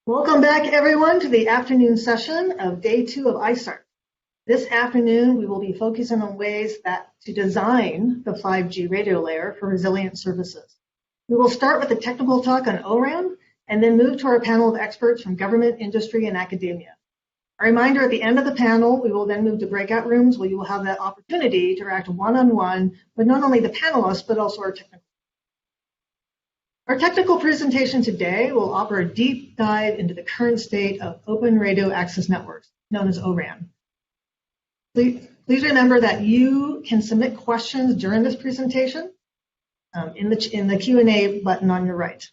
Welcome back, everyone, to the afternoon session of Day 2 of ISART. This afternoon, we will be focusing on ways to design the 5G radio layer for resilient services. We will start with a technical talk on Oran and then move to our panel of experts from government, industry, and academia. A reminder, at the end of the panel, we will then move to breakout rooms where you will have that opportunity to interact one-on-one with not only the panelists, but also our technical. Our technical presentation today will offer a deep dive into the current state of Open Radio Access Networks, known as ORAN. Please remember that you can submit questions during this presentation in the Q&A button on your right.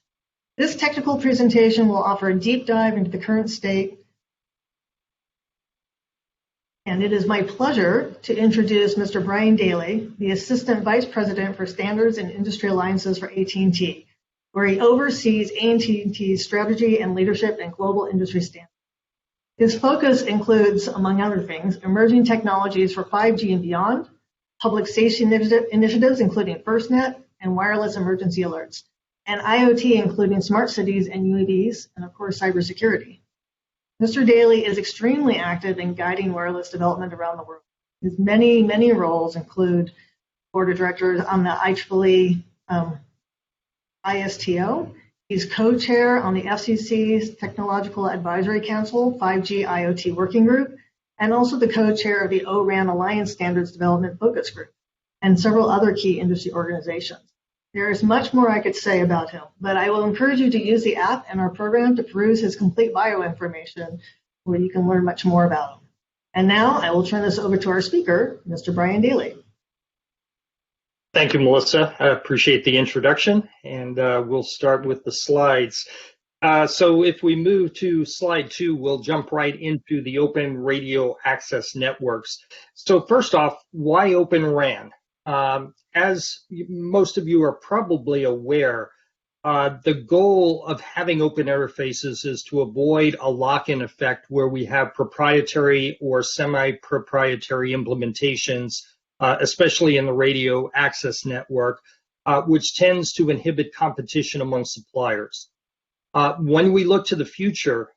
This technical presentation will offer a deep dive into the current state, and it is my pleasure to introduce Mr. Brian Daly, the Assistant Vice President for Standards and Industry Alliances for AT&T, where he oversees AT&T's strategy and leadership in global industry standards. His focus includes, among other things, emerging technologies for 5G and beyond, public safety initiatives including FirstNet and wireless emergency alerts, and IoT including smart cities and UAVs, and of course cybersecurity. Mr. Daly is extremely active in guiding wireless development around the world. His many roles include board of directors on the IEEE ISTO. He's co-chair on the FCC's Technological Advisory Council 5G IoT Working Group, and also the co-chair of the ORAN Alliance Standards Development Focus Group, and several other key industry organizations. There is much more I could say about him, but I will encourage you to use the app and our program to peruse his complete bio information, where you can learn much more about him. And now I will turn this over to our speaker, Mr. Brian Daly. Thank you, Melissa. I appreciate the introduction, and we'll start with the slides. So if we move to slide 2, we'll jump right into the Open Radio Access Networks. So first off, why Open RAN? As most of you are probably aware, the goal of having open interfaces is to avoid a lock-in effect where we have proprietary or semi-proprietary implementations, especially in the radio access network, which tends to inhibit competition among suppliers. When we look to the future,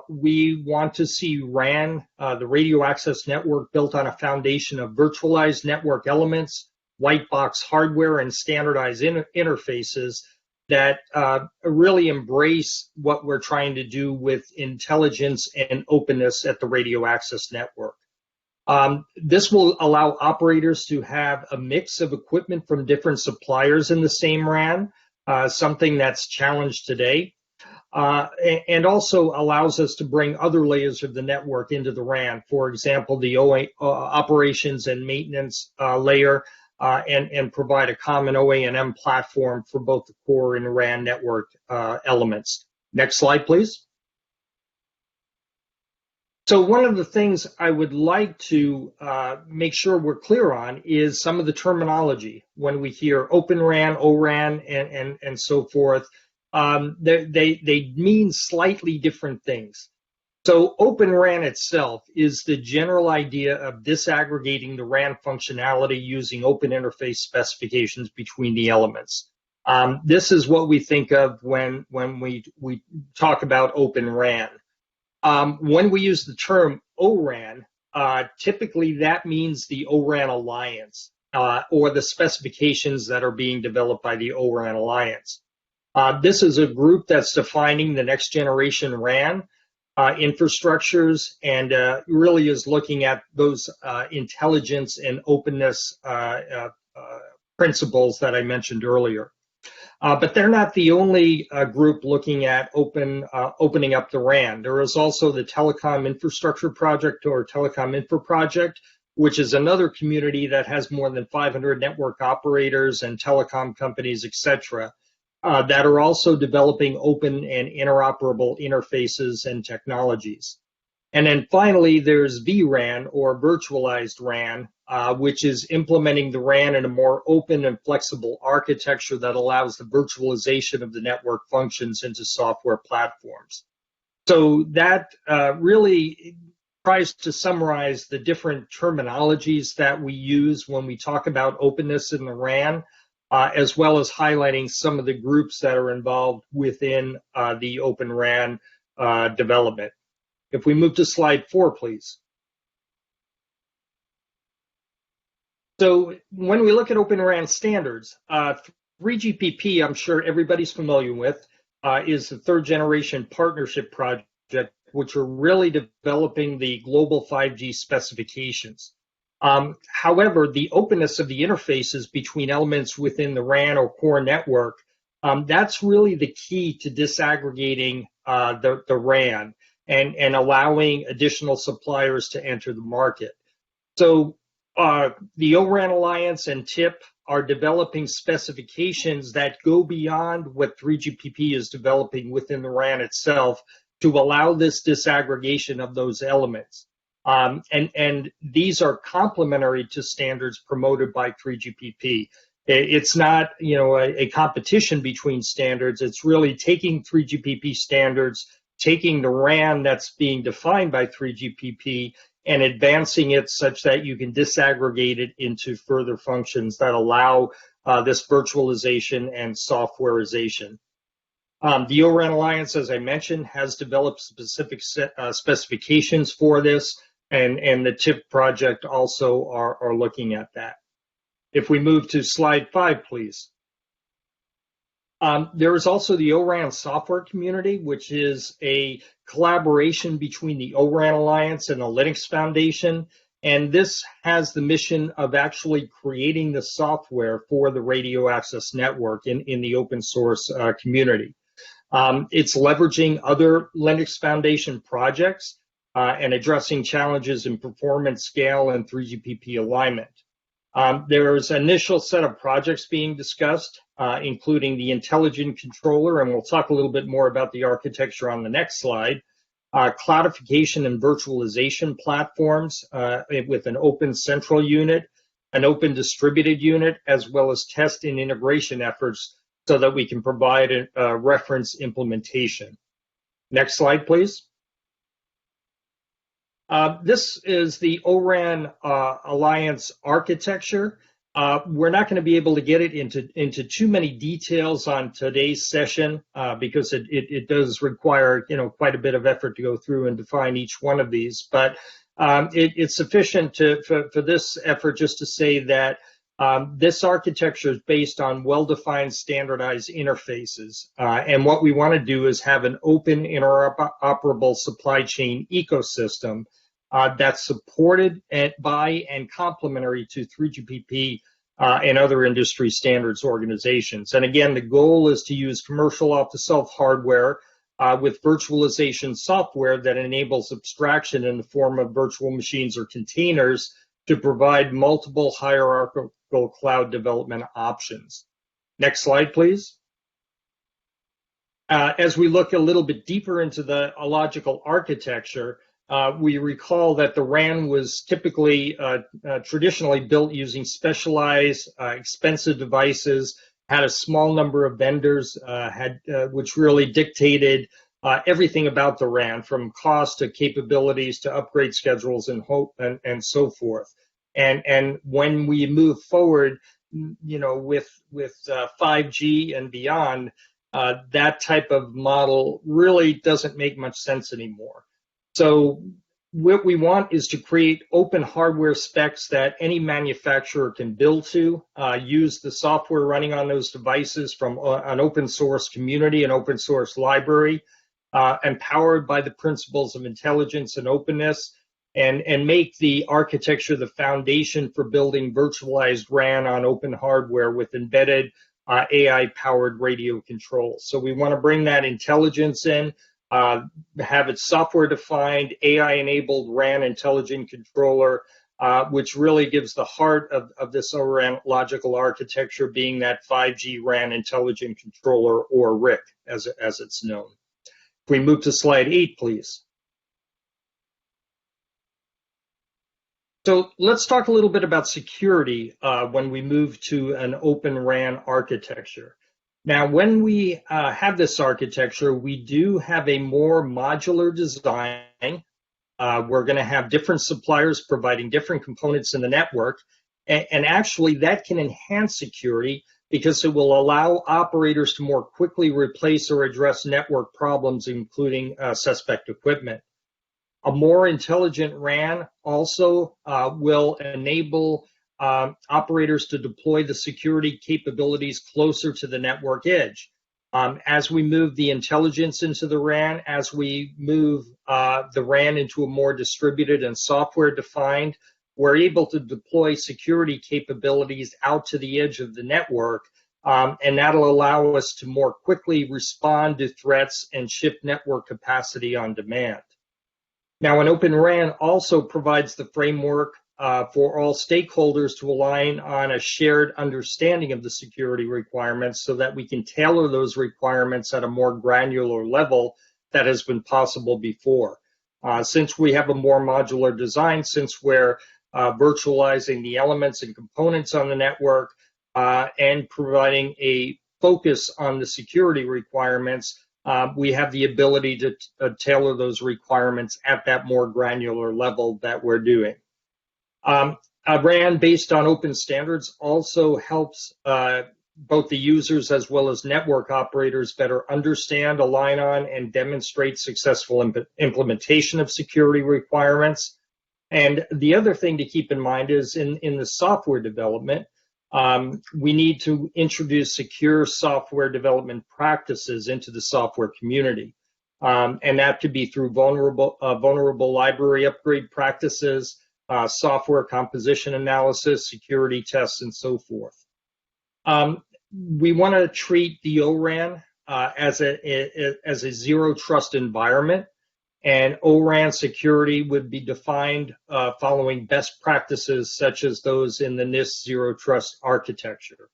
we want to see RAN, the radio access network, built on a foundation of virtualized network elements, white box hardware, and standardized interfaces that really embrace what we're trying to do with intelligence and openness at the radio access network. This will allow operators to have a mix of equipment from different suppliers in the same RAN, something that's challenged today, and also allows us to bring other layers of the network into the RAN, for example, the operations and maintenance layer, and provide a common OA&M platform for both the core and RAN network elements. Next slide, please. So one of the things I would like to make sure we're clear on is some of the terminology. When we hear Open RAN, ORAN, and so forth, they mean slightly different things. So Open RAN itself is the general idea of disaggregating the RAN functionality using open interface specifications between the elements. This is what we think of when we talk about Open RAN. When we use the term ORAN, typically that means the ORAN Alliance, or the specifications that are being developed by the ORAN Alliance. This is a group that's defining the next generation RAN infrastructures, and really is looking at those intelligence and openness principles that I mentioned earlier. But they're not the only group looking at opening up the RAN. There is also the Telecom Infrastructure Project, or Telecom Infra Project, which is another community that has more than 500 network operators and telecom companies, etc., that are also developing open and interoperable interfaces and technologies. And then finally, there's vRAN, or virtualized RAN, which is implementing the RAN in a more open and flexible architecture that allows the virtualization of the network functions into software platforms. So that really tries to summarize the different terminologies that we use when we talk about openness in the RAN, as well as highlighting some of the groups that are involved within the Open RAN development. If we move to slide 4, please. So when we look at Open RAN standards, 3GPP, I'm sure everybody's familiar with, is the third generation partnership project, which are really developing the global 5G specifications. However, the openness of the interfaces between elements within the RAN or core network, that's really the key to disaggregating the RAN and allowing additional suppliers to enter the market. So the ORAN Alliance and TIP are developing specifications that go beyond what 3GPP is developing within the RAN itself to allow this disaggregation of those elements. And these are complementary to standards promoted by 3GPP. It's not, a competition between standards. It's really taking 3GPP standards, taking the RAN that's being defined by 3GPP and advancing it such that you can disaggregate it into further functions that allow this virtualization and softwareization. The ORAN Alliance, as I mentioned, has developed specific specifications for this, and the TIP project also are looking at that. If we move to slide 5, please. There is also the ORAN software community, which is a collaboration between the ORAN Alliance and the Linux Foundation. And this has the mission of actually creating the software for the radio access network in the open source community. It's leveraging other Linux Foundation projects and addressing challenges in performance, scale, and 3GPP alignment. There's an initial set of projects being discussed, including the intelligent controller, and we'll talk a little bit more about the architecture on the next slide, cloudification and virtualization platforms with an open central unit, an open distributed unit, as well as test and integration efforts so that we can provide a reference implementation. Next slide, please. This is the ORAN Alliance architecture. We're not going to be able to get it into too many details on today's session because it does require quite a bit of effort to go through and define each one of these. But it's sufficient for this effort just to say that this architecture is based on well-defined standardized interfaces. And what we want to do is have an open interoperable supply chain ecosystem that's supported by and complementary to 3GPP and other industry standards organizations. And again, the goal is to use commercial off-the-shelf hardware with virtualization software that enables abstraction in the form of virtual machines or containers to provide multiple hierarchical cloud development options. Next slide, please. As we look a little bit deeper into the logical architecture, we recall that the RAN was typically traditionally built using specialized, expensive devices, had a small number of vendors, which really dictated everything about the RAN, from cost to capabilities to upgrade schedules and so forth. And when we move forward, with 5G and beyond, that type of model really doesn't make much sense anymore. So what we want is to create open hardware specs that any manufacturer can build to, use the software running on those devices from an open source community, an open source library, empowered by the principles of intelligence and openness, and make the architecture the foundation for building virtualized RAN on open hardware with embedded AI-powered radio controls. So we want to bring that intelligence in, have it software-defined, AI-enabled RAN intelligent controller, which really gives the heart of this ORAN logical architecture being that 5G RAN intelligent controller, or RIC, as it's known. If we move to slide 8, please. So let's talk a little bit about security when we move to an open RAN architecture. Now, when we have this architecture, we do have a more modular design. We're going to have different suppliers providing different components in the network, and actually that can enhance security because it will allow operators to more quickly replace or address network problems, including suspect equipment. A more intelligent RAN also will enable operators to deploy the security capabilities closer to the network edge. As we move the intelligence into the RAN, as we move the RAN into a more distributed and software-defined, we're able to deploy security capabilities out to the edge of the network, and that'll allow us to more quickly respond to threats and shift network capacity on demand. Now, an Open RAN also provides the framework for all stakeholders to align on a shared understanding of the security requirements so that we can tailor those requirements at a more granular level that has been possible before. Since we have a more modular design, since we're virtualizing the elements and components on the network and providing a focus on the security requirements, we have the ability to tailor those requirements at that more granular level that we're doing. A RAN based on open standards also helps both the users as well as network operators better understand, align on, and demonstrate successful implementation of security requirements. And the other thing to keep in mind is in the software development, we need to introduce secure software development practices into the software community. And that could be through vulnerable library upgrade practices, software composition analysis, security tests, and so forth. We want to treat the ORAN as a zero trust environment, and ORAN security would be defined following best practices such as those in the NIST zero trust architecture.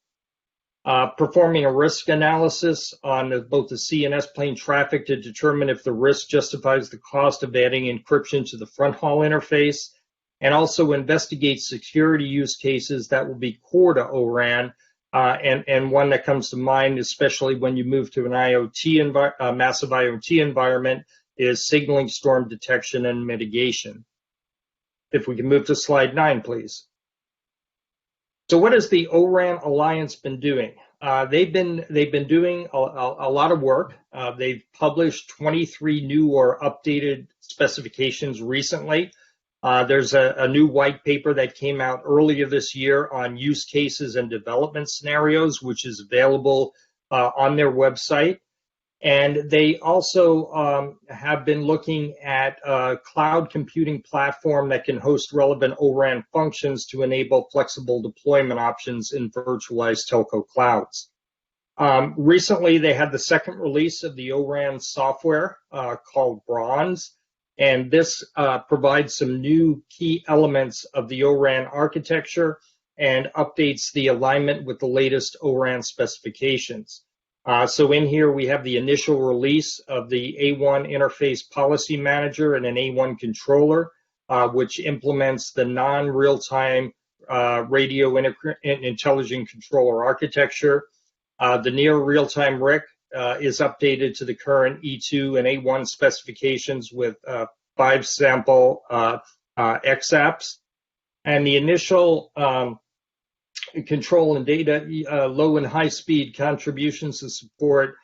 Performing a risk analysis on both the C and S plane traffic to determine if the risk justifies the cost of adding encryption to the front haul interface, and also investigate security use cases that will be core to ORAN, and one that comes to mind, especially when you move to an massive IoT environment, is signaling storm detection and mitigation. If we can move to slide 9, please. So what has the ORAN Alliance been doing? They've been doing a lot of work. They've published 23 new or updated specifications recently. There's a new white paper that came out earlier this year on use cases and development scenarios, which is available on their website. And they also have been looking at a cloud computing platform that can host relevant ORAN functions to enable flexible deployment options in virtualized telco clouds. Recently, they had the second release of the ORAN software called Bronze, and this provides some new key elements of the ORAN architecture and updates the alignment with the latest ORAN specifications. So in here, we have the initial release of the A1 Interface Policy Manager and an A1 controller, which implements the non-real-time radio intelligent controller architecture. The near real-time RIC is updated to the current E2 and A1 specifications with 5 sample XApps. And the initial control and data low and high speed contributions to support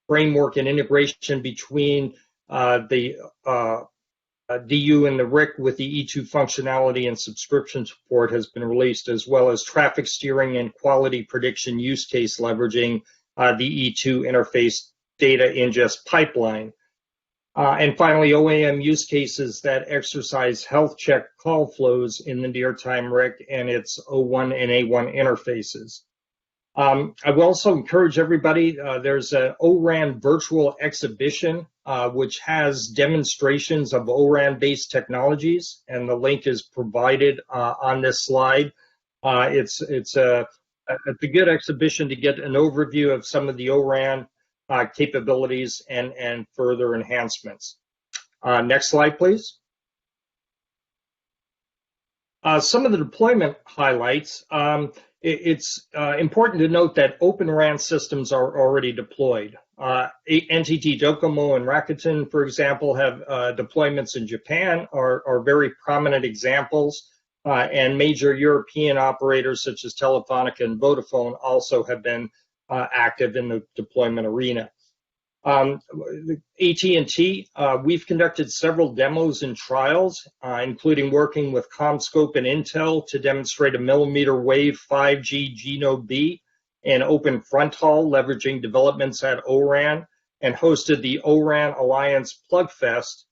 framework and integration between the DU and the RIC with the E2 functionality and subscription support has been released, as well as traffic steering and quality prediction use case leveraging the E2 interface data ingest pipeline. And finally, OAM use cases that exercise health check call flows in the near-time RIC and its O1 and A1 interfaces. I will also encourage everybody, there's an ORAN virtual exhibition, which has demonstrations of ORAN-based technologies, and the link is provided on this slide. It's a good exhibition to get an overview of some of the ORAN capabilities and further enhancements. Next slide, please. Some of the deployment highlights. It's important to note that Open RAN systems are already deployed. NTT Docomo and Rakuten, for example, have deployments in Japan are very prominent examples. and major European operators such as Telefonica and Vodafone also have been active in the deployment arena. AT&T, we've conducted several demos and trials, including working with CommScope and Intel to demonstrate a millimeter wave 5G Genome B and open front haul, leveraging developments at Oran, and hosted the Oran Alliance Plugfest,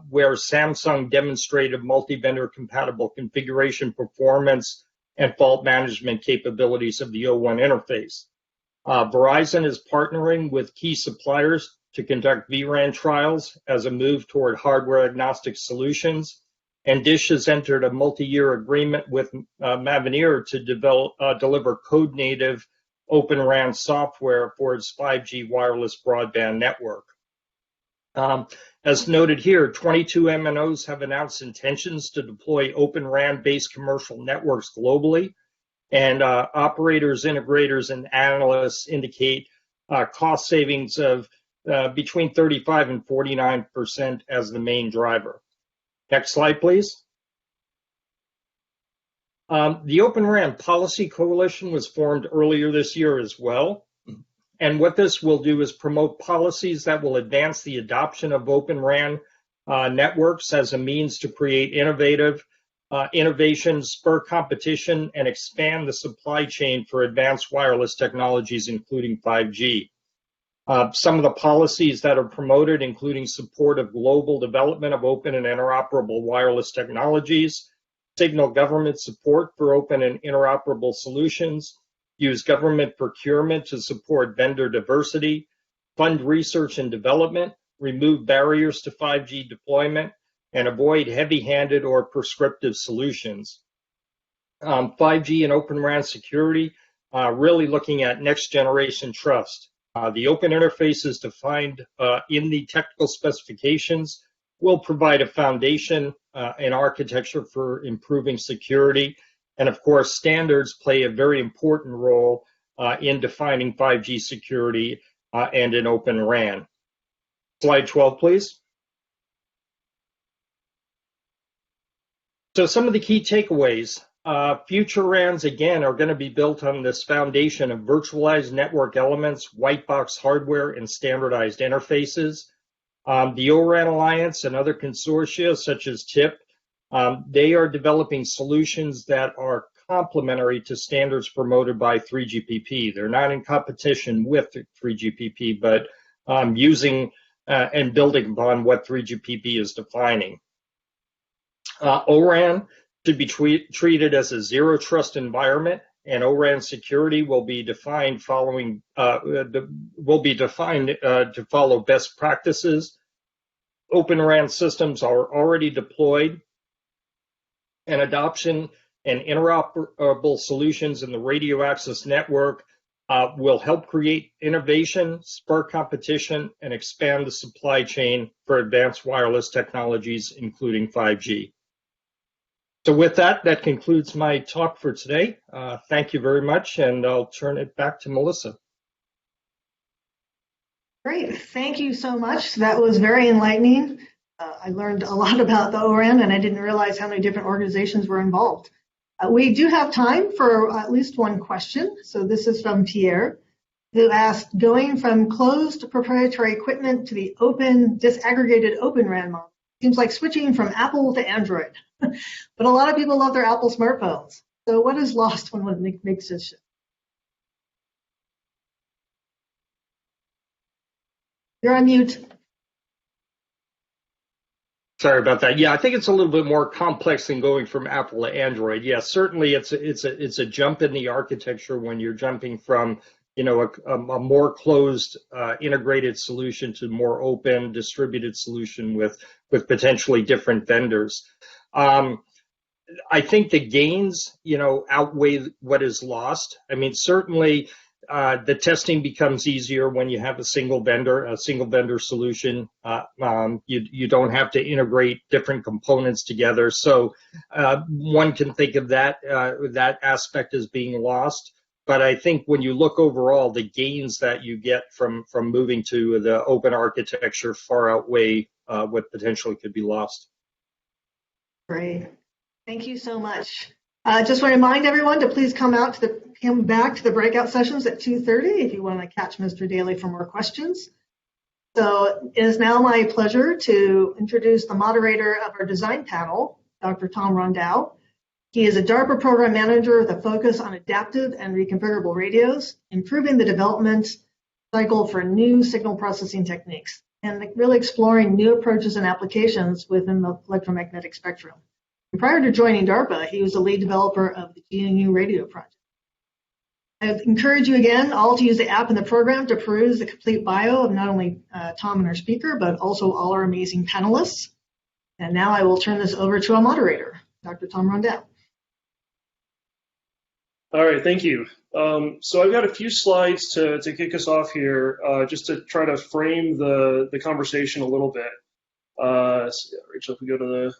where Samsung demonstrated multi-vendor compatible configuration performance and fault management capabilities of the O1 interface. Verizon is partnering with key suppliers to conduct vRAN trials as a move toward hardware-agnostic solutions, and Dish has entered a multi-year agreement with Mavenir to deliver code-native Open RAN software for its 5G wireless broadband network. As noted here, 22 MNOs have announced intentions to deploy Open RAN-based commercial networks globally, and operators, integrators, and analysts indicate cost savings of between 35 and 49% as the main driver. Next slide, please. The Open RAN Policy Coalition was formed earlier this year as well. And what this will do is promote policies that will advance the adoption of Open RAN networks as a means to create innovation, spur competition, and expand the supply chain for advanced wireless technologies, including 5G. Some of the policies that are promoted, including support of global development of open and interoperable wireless technologies, signal government support for open and interoperable solutions, use government procurement to support vendor diversity, fund research and development, remove barriers to 5G deployment, and avoid heavy-handed or prescriptive solutions. 5G and Open RAN security, really looking at next-generation trust. The open interface is defined in the technical specifications, will provide a foundation and architecture for improving security. And of course, standards play a very important role in defining 5G security and in Open RAN. Slide 12, please. So some of the key takeaways. Future RANs, again, are going to be built on this foundation of virtualized network elements, white box hardware, and standardized interfaces. The ORAN Alliance and other consortia, such as TIP, they are developing solutions that are complementary to standards promoted by 3GPP. They're not in competition with 3GPP, but using and building upon what 3GPP is defining. ORAN should be treated as a zero trust environment, and ORAN security will be defined to follow best practices. Open RAN systems are already deployed, and adoption and interoperable solutions in the radio access network will help create innovation, spur competition, and expand the supply chain for advanced wireless technologies, including 5G. So with that, that concludes my talk for today. Thank you very much, and I'll turn it back to Melissa. Great, thank you so much. That was very enlightening. I learned a lot about the ORAN, and I didn't realize how many different organizations were involved. We do have time for at least one question. So this is from Pierre, who asked, going from closed proprietary equipment to the open, disaggregated Open RAN model seems like switching from Apple to Android. But a lot of people love their Apple smartphones. So what is lost when one makes this shift? You're on mute. Sorry about that. Yeah, I think it's a little bit more complex than going from Apple to Android. Yeah, certainly it's a jump in the architecture when you're jumping from a more closed integrated solution to more open distributed solution with potentially different vendors. I think the gains outweigh what is lost. I mean, certainly the testing becomes easier when you have a single vendor solution. You don't have to integrate different components together. So one can think of that aspect as being lost. But I think when you look overall, the gains that you get from moving to the open architecture far outweigh what potentially could be lost. Great. Thank you so much. Just want to remind everyone to please come back to the breakout sessions at 2:30 if you want to catch Mr. Daly for more questions. So it is now my pleasure to introduce the moderator of our design panel, Dr. Tom Rhondell. He is a DARPA program manager with a focus on adaptive and reconfigurable radios, improving the development cycle for new signal processing techniques, and really exploring new approaches and applications within the electromagnetic spectrum. And prior to joining DARPA, he was the lead developer of the GNU radio project. I encourage you again all to use the app in the program to peruse the complete bio of not only Tom and our speaker, but also all our amazing panelists. And now I will turn this over to our moderator, Dr. Tom Rhondell. All right, thank you. So I've got a few slides to kick us off here, just to try to frame the conversation a little bit. Rachel, if we go to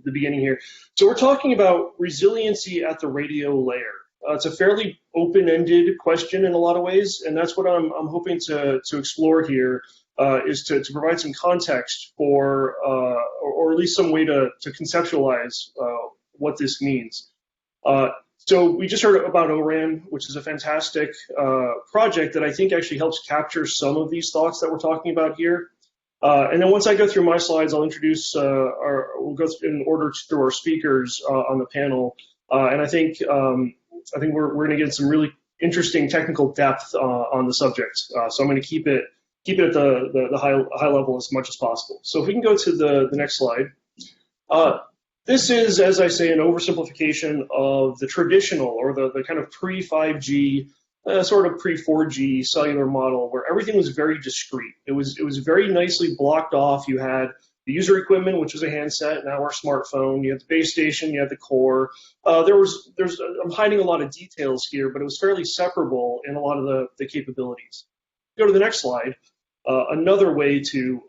the beginning here. So we're talking about resiliency at the radio layer. It's a fairly open-ended question in a lot of ways, and that's what I'm hoping to explore here, is to provide some context for, or at least some way to conceptualize what this means. So we just heard about Oran, which is a fantastic project that I think actually helps capture some of these thoughts that we're talking about here. And then once I go through my slides, I'll introduce, we'll go in order through our speakers on the panel. And I think we're going to get some really interesting technical depth on the subject. So I'm going to keep it at the high level as much as possible. So if we can go to the next slide. This is, as I say, an oversimplification of the traditional or the kind of pre-5G, sort of pre-4G cellular model where everything was very discrete. It was very nicely blocked off. You had the user equipment, which was a handset, now our smartphone. You had the base station, you had the core. I'm hiding a lot of details here, but it was fairly separable in a lot of the capabilities. Go to the next slide. Another way to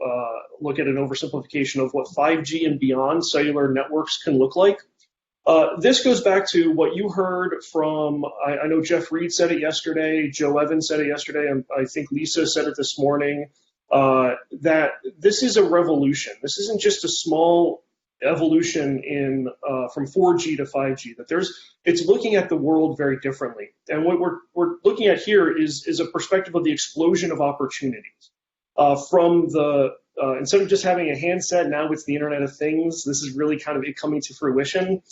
look at an oversimplification of what 5G and beyond cellular networks can look like. This goes back to what you heard from, I know Jeff Reed said it yesterday, Joe Evans said it yesterday, and I think Lisa said it this morning, that this is a revolution. This isn't just a small evolution from 4G to 5G, that it's looking at the world very differently. And what we're looking at here is a perspective of the explosion of opportunities. From instead of just having a handset, now it's the Internet of Things. This is really kind of it coming to fruition.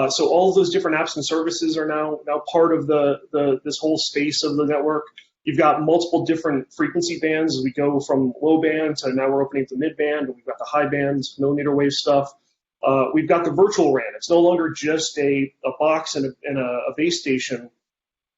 So all of those different apps and services are now part of this whole space of the network. You've got multiple different frequency bands as we go from low band to now we're opening up the mid band. We've got the high bands, millimeter wave stuff. We've got the virtual RAN. It's no longer just a box and a base station.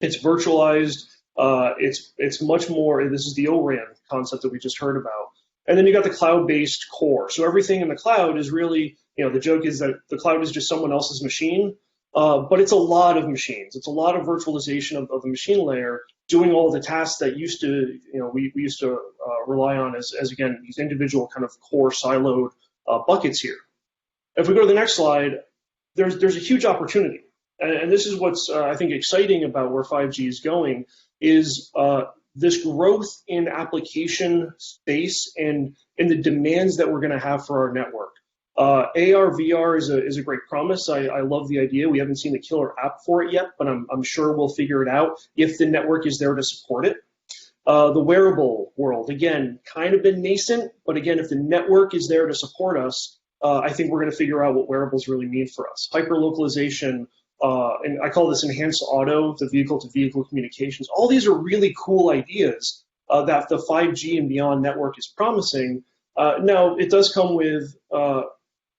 It's virtualized. It's much more. This is the ORAN concept that we just heard about. And then you got the cloud-based core. So everything in the cloud is really, the joke is that the cloud is just someone else's machine, but it's a lot of machines. It's a lot of virtualization of the machine layer, doing all the tasks that we used to rely on as again, these individual kind of core siloed buckets here. If we go to the next slide, there's a huge opportunity. And this is what's, I think, exciting about where 5G is going, is this growth in application space and in the demands that we're going to have for our network. AR, VR is a great promise. I love the idea. We haven't seen a killer app for it yet, but I'm sure we'll figure it out if the network is there to support it. The wearable world, again, kind of been nascent, but again, if the network is there to support us, I think we're going to figure out what wearables really mean for us. Hyperlocalization, and I call this enhanced auto, the vehicle-to-vehicle communications. All these are really cool ideas that the 5G and beyond network is promising. Now, it does come with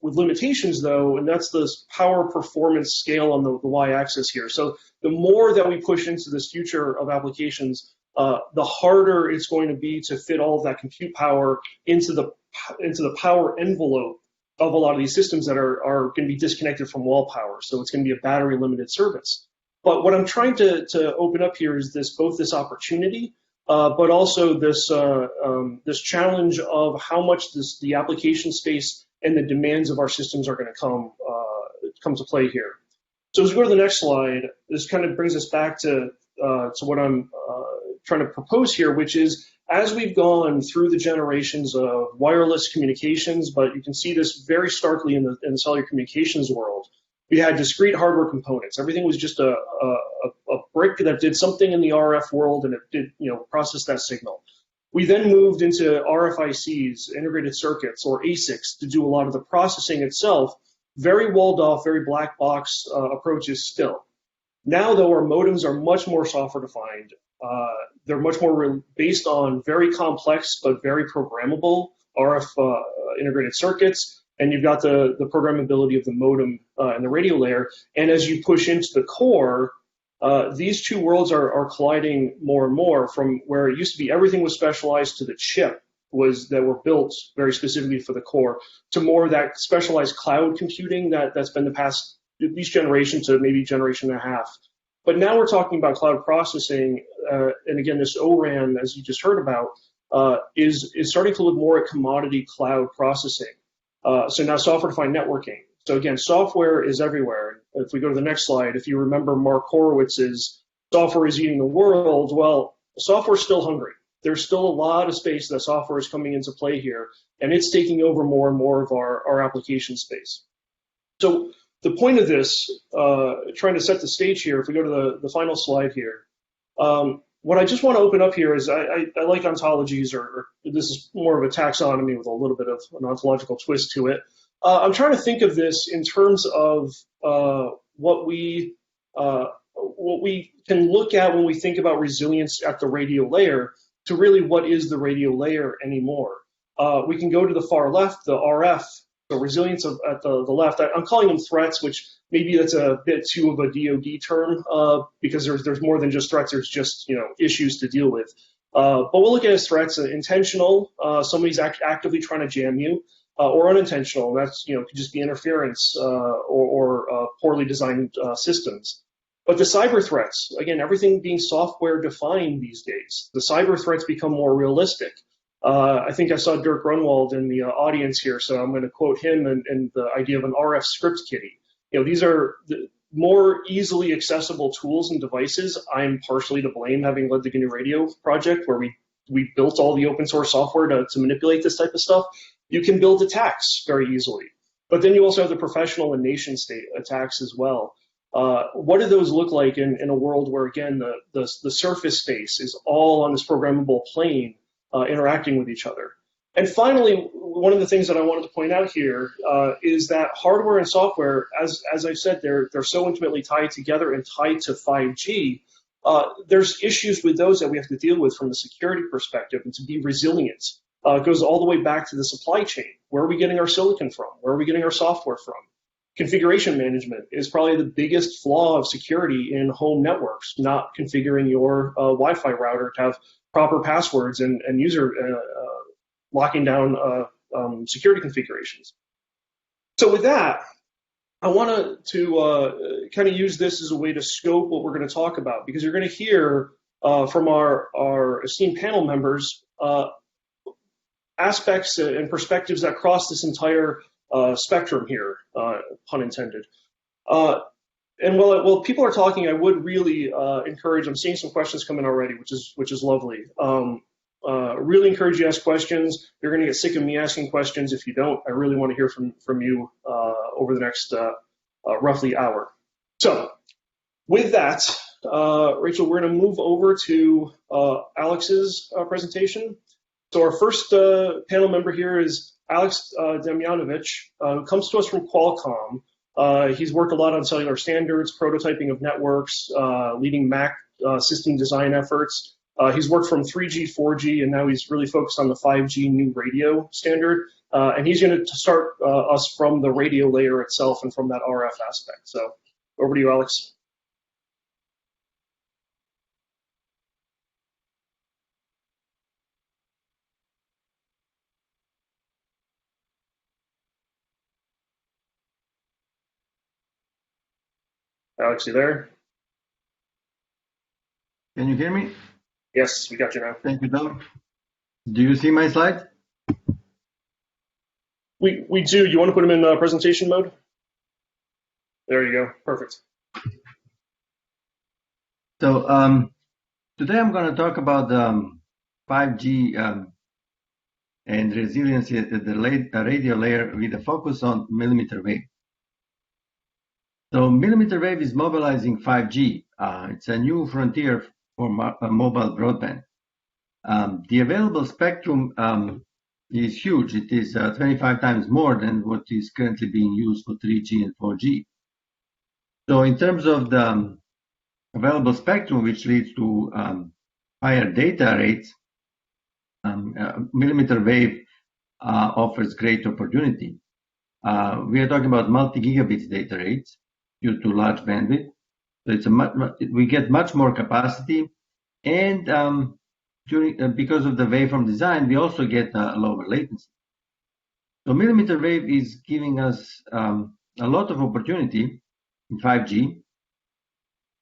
limitations, though, and that's the power performance scale on the y-axis here. So the more that we push into this future of applications, the harder it's going to be to fit all of that compute power into the power envelope of a lot of these systems that are going to be disconnected from wall power. So it's going to be a battery limited service. But what I'm trying to open up here is both this opportunity, but also this challenge of how much the application space and the demands of our systems are going to come to play here. So as we go to the next slide, this kind of brings us back to what I'm trying to propose here, which is, as we've gone through the generations of wireless communications, but you can see this very starkly in the cellular communications world, We had discrete hardware components. Everything was just a brick that did something in the RF world, and it did, process that signal. We then moved into RFICs, integrated circuits, or ASICs, to do a lot of the processing itself. Very walled off, very black box approaches still. Now, though, our modems are much more software defined. They're much more based on very complex but very programmable RF integrated circuits, and you've got the programmability of the modem and the radio layer. And as you push into the core, these two worlds are colliding more and more, from where it used to be everything was specialized to the chip that were built very specifically for the core, to more of that specialized cloud computing that's been the past, at least generation to maybe generation and a half. But now we're talking about cloud processing, and again, this Oran, as you just heard about, is starting to look more at commodity cloud processing. So now software-defined networking. So again, software is everywhere. If we go to the next slide, if you remember Mark Horowitz's "Software is Eating the World," well, software's still hungry. There's still a lot of space that software is coming into play here, and it's taking over more and more of our application space. So the point of this, trying to set the stage here, if we go to the final slide here, what I just want to open up here is I like ontologies, or this is more of a taxonomy with a little bit of an ontological twist to it. I'm trying to think of this in terms of what we can look at when we think about resilience at the radio layer, to really what is the radio layer anymore. We can go to the far left, the RF, the resilience at the left. I'm calling them threats, which maybe that's a bit too of a DoD term, because there's more than just threats. There's just issues to deal with. But we'll look at it as threats: intentional, somebody's actively trying to jam you, or unintentional. That's could just be interference or poorly designed systems. But the cyber threats, again, everything being software defined these days, the cyber threats become more realistic. I think I saw Dirk Grunwald in the audience here, so I'm going to quote him and the idea of an RF script kiddie. These are the more easily accessible tools and devices. I'm partially to blame, having led the GNU Radio project, where we built all the open source software to manipulate this type of stuff. You can build attacks very easily. But then you also have the professional and nation state attacks as well. What do those look like in a world where, again, the surface space is all on this programmable plane, interacting with each other? And finally, one of the things that I wanted to point out here is that hardware and software, as I said, they're so intimately tied together and tied to 5G. There's issues with those that we have to deal with from a security perspective, and to be resilient. It goes all the way back to the supply chain. Where are we getting our silicon from? Where are we getting our software from? Configuration management is probably the biggest flaw of security in home networks, not configuring your Wi-Fi router to have proper passwords and user locking down security configurations. So with that, I want to kind of use this as a way to scope what we're going to talk about, because you're going to hear from our esteemed panel members aspects and perspectives that cross this entire spectrum here, pun intended. And while people are talking, I would really encourage, I'm seeing some questions come in already, which is lovely. Really encourage you to ask questions. You're going to get sick of me asking questions. If you don't, I really want to hear from you over the next roughly hour. So with that, Rachel, we're going to move over to Aleks's presentation. So our first panel member here is Aleks Damnjanovic, who comes to us from Qualcomm. He's worked a lot on cellular standards, prototyping of networks, leading Mac system design efforts. He's worked from 3G, 4G, and now he's really focused on the 5G new radio standard. And he's going to start us from the radio layer itself and from that RF aspect. So over to you, Aleks. Aleks, you there? Can you hear me? Yes, we got you now. Thank you, Doug. Do you see my slides? We do. You want to put them in presentation mode? There you go. Perfect. So today I'm going to talk about 5G and resiliency at the radio layer with a focus on millimeter wave. So millimeter wave is mobilizing 5G. It's a new frontier for mobile broadband. The available spectrum is huge. It is 25 times more than what is currently being used for 3G and 4G. So in terms of the available spectrum, which leads to higher data rates, millimeter wave offers great opportunity. We are talking about multi-gigabits data rates due to large bandwidth. So we get much more capacity, and because of the waveform design, we also get lower latency. So millimeter wave is giving us a lot of opportunity in 5G,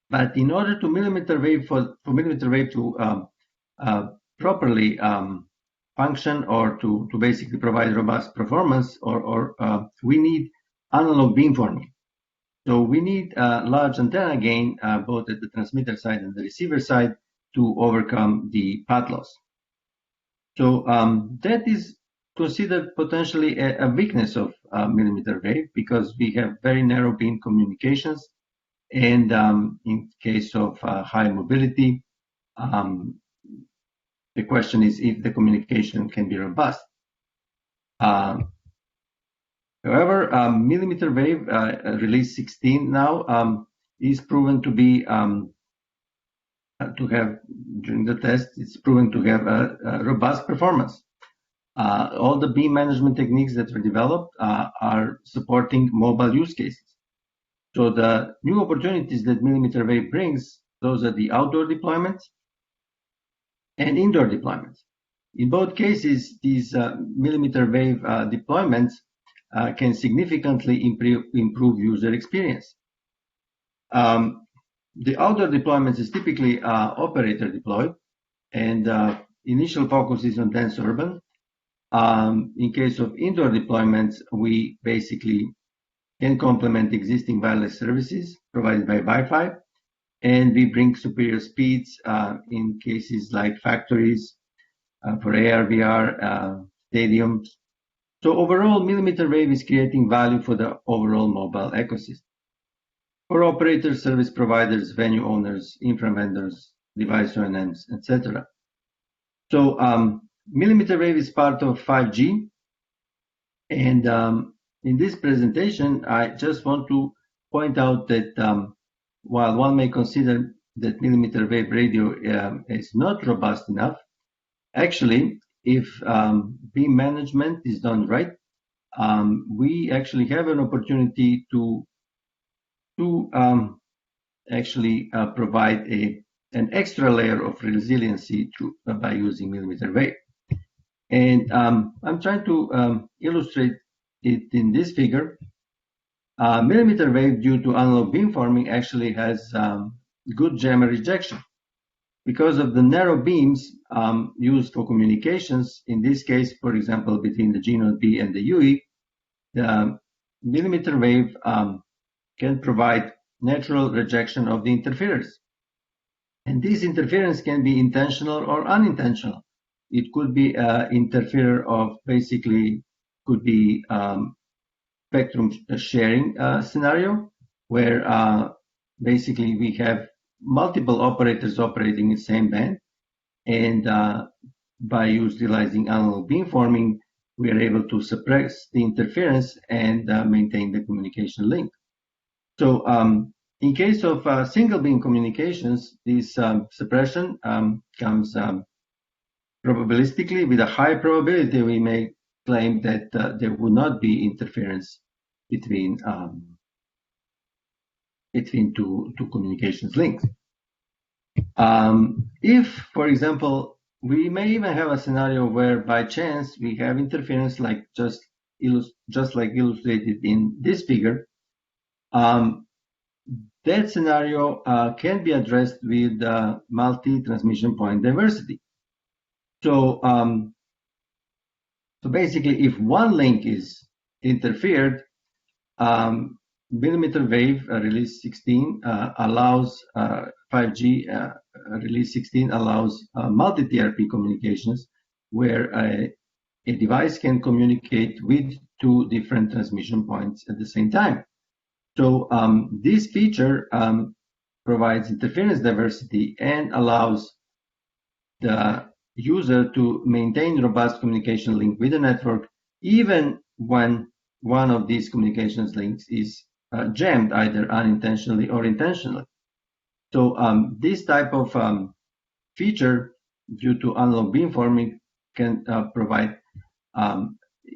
but in order to millimeter wave for millimeter wave to properly function or to basically provide robust performance, we need analog beamforming. So we need large antenna gain both at the transmitter side and the receiver side to overcome the path loss. So that is considered potentially a weakness of millimeter wave, because we have very narrow beam communications, and in case of high mobility, the question is if the communication can be robust. However, millimeter wave release 16 now is proven to be during the test, it's proven to have a robust performance. All the beam management techniques that were developed are supporting mobile use cases. So the new opportunities that millimeter wave brings, those are the outdoor deployments and indoor deployments. In both cases, these millimeter wave deployments can significantly improve user experience. The outdoor deployments is typically operator deployed, and initial focus is on dense urban. In case of indoor deployments, we basically can complement existing wireless services provided by Wi-Fi, and we bring superior speeds in cases like factories, for AR, VR, stadiums. So overall, millimeter wave is creating value for the overall mobile ecosystem. For operators, service providers, venue owners, infra vendors, device OEMs, etc. So millimeter wave is part of 5G, and in this presentation, I just want to point out that while one may consider that millimeter wave radio is not robust enough, actually, if beam management is done right, we actually have an opportunity to actually provide an extra layer of resiliency by using millimeter wave. And I'm trying to illustrate it in this figure. Millimeter wave, due to analog beamforming, actually has good jammer rejection. Because of the narrow beams used for communications, in this case, for example, between the G node B and the UE, the millimeter wave can provide natural rejection of the interferers. And this interference can be intentional or unintentional. It could be interferer of could be spectrum sharing scenario, where basically we have multiple operators operating in the same band, and by utilizing analog beamforming, we are able to suppress the interference and maintain the communication link. So in case of single beam communications, this suppression comes probabilistically. With a high probability, we may claim that there would not be interference between two communications links. If, for example, we may even have a scenario where by chance we have interference, like just like illustrated in this figure, that scenario can be addressed with multi-transmission point diversity. So basically, if one link is interfered, millimeter wave release 16 allows 5G release 16 allows multi-TRP communications, where a device can communicate with two different transmission points at the same time. So this feature provides interference diversity and allows the user to maintain robust communication link with the network, even when one of these communications links is jammed, either unintentionally or intentionally. So this type of feature, due to analog beamforming, can provide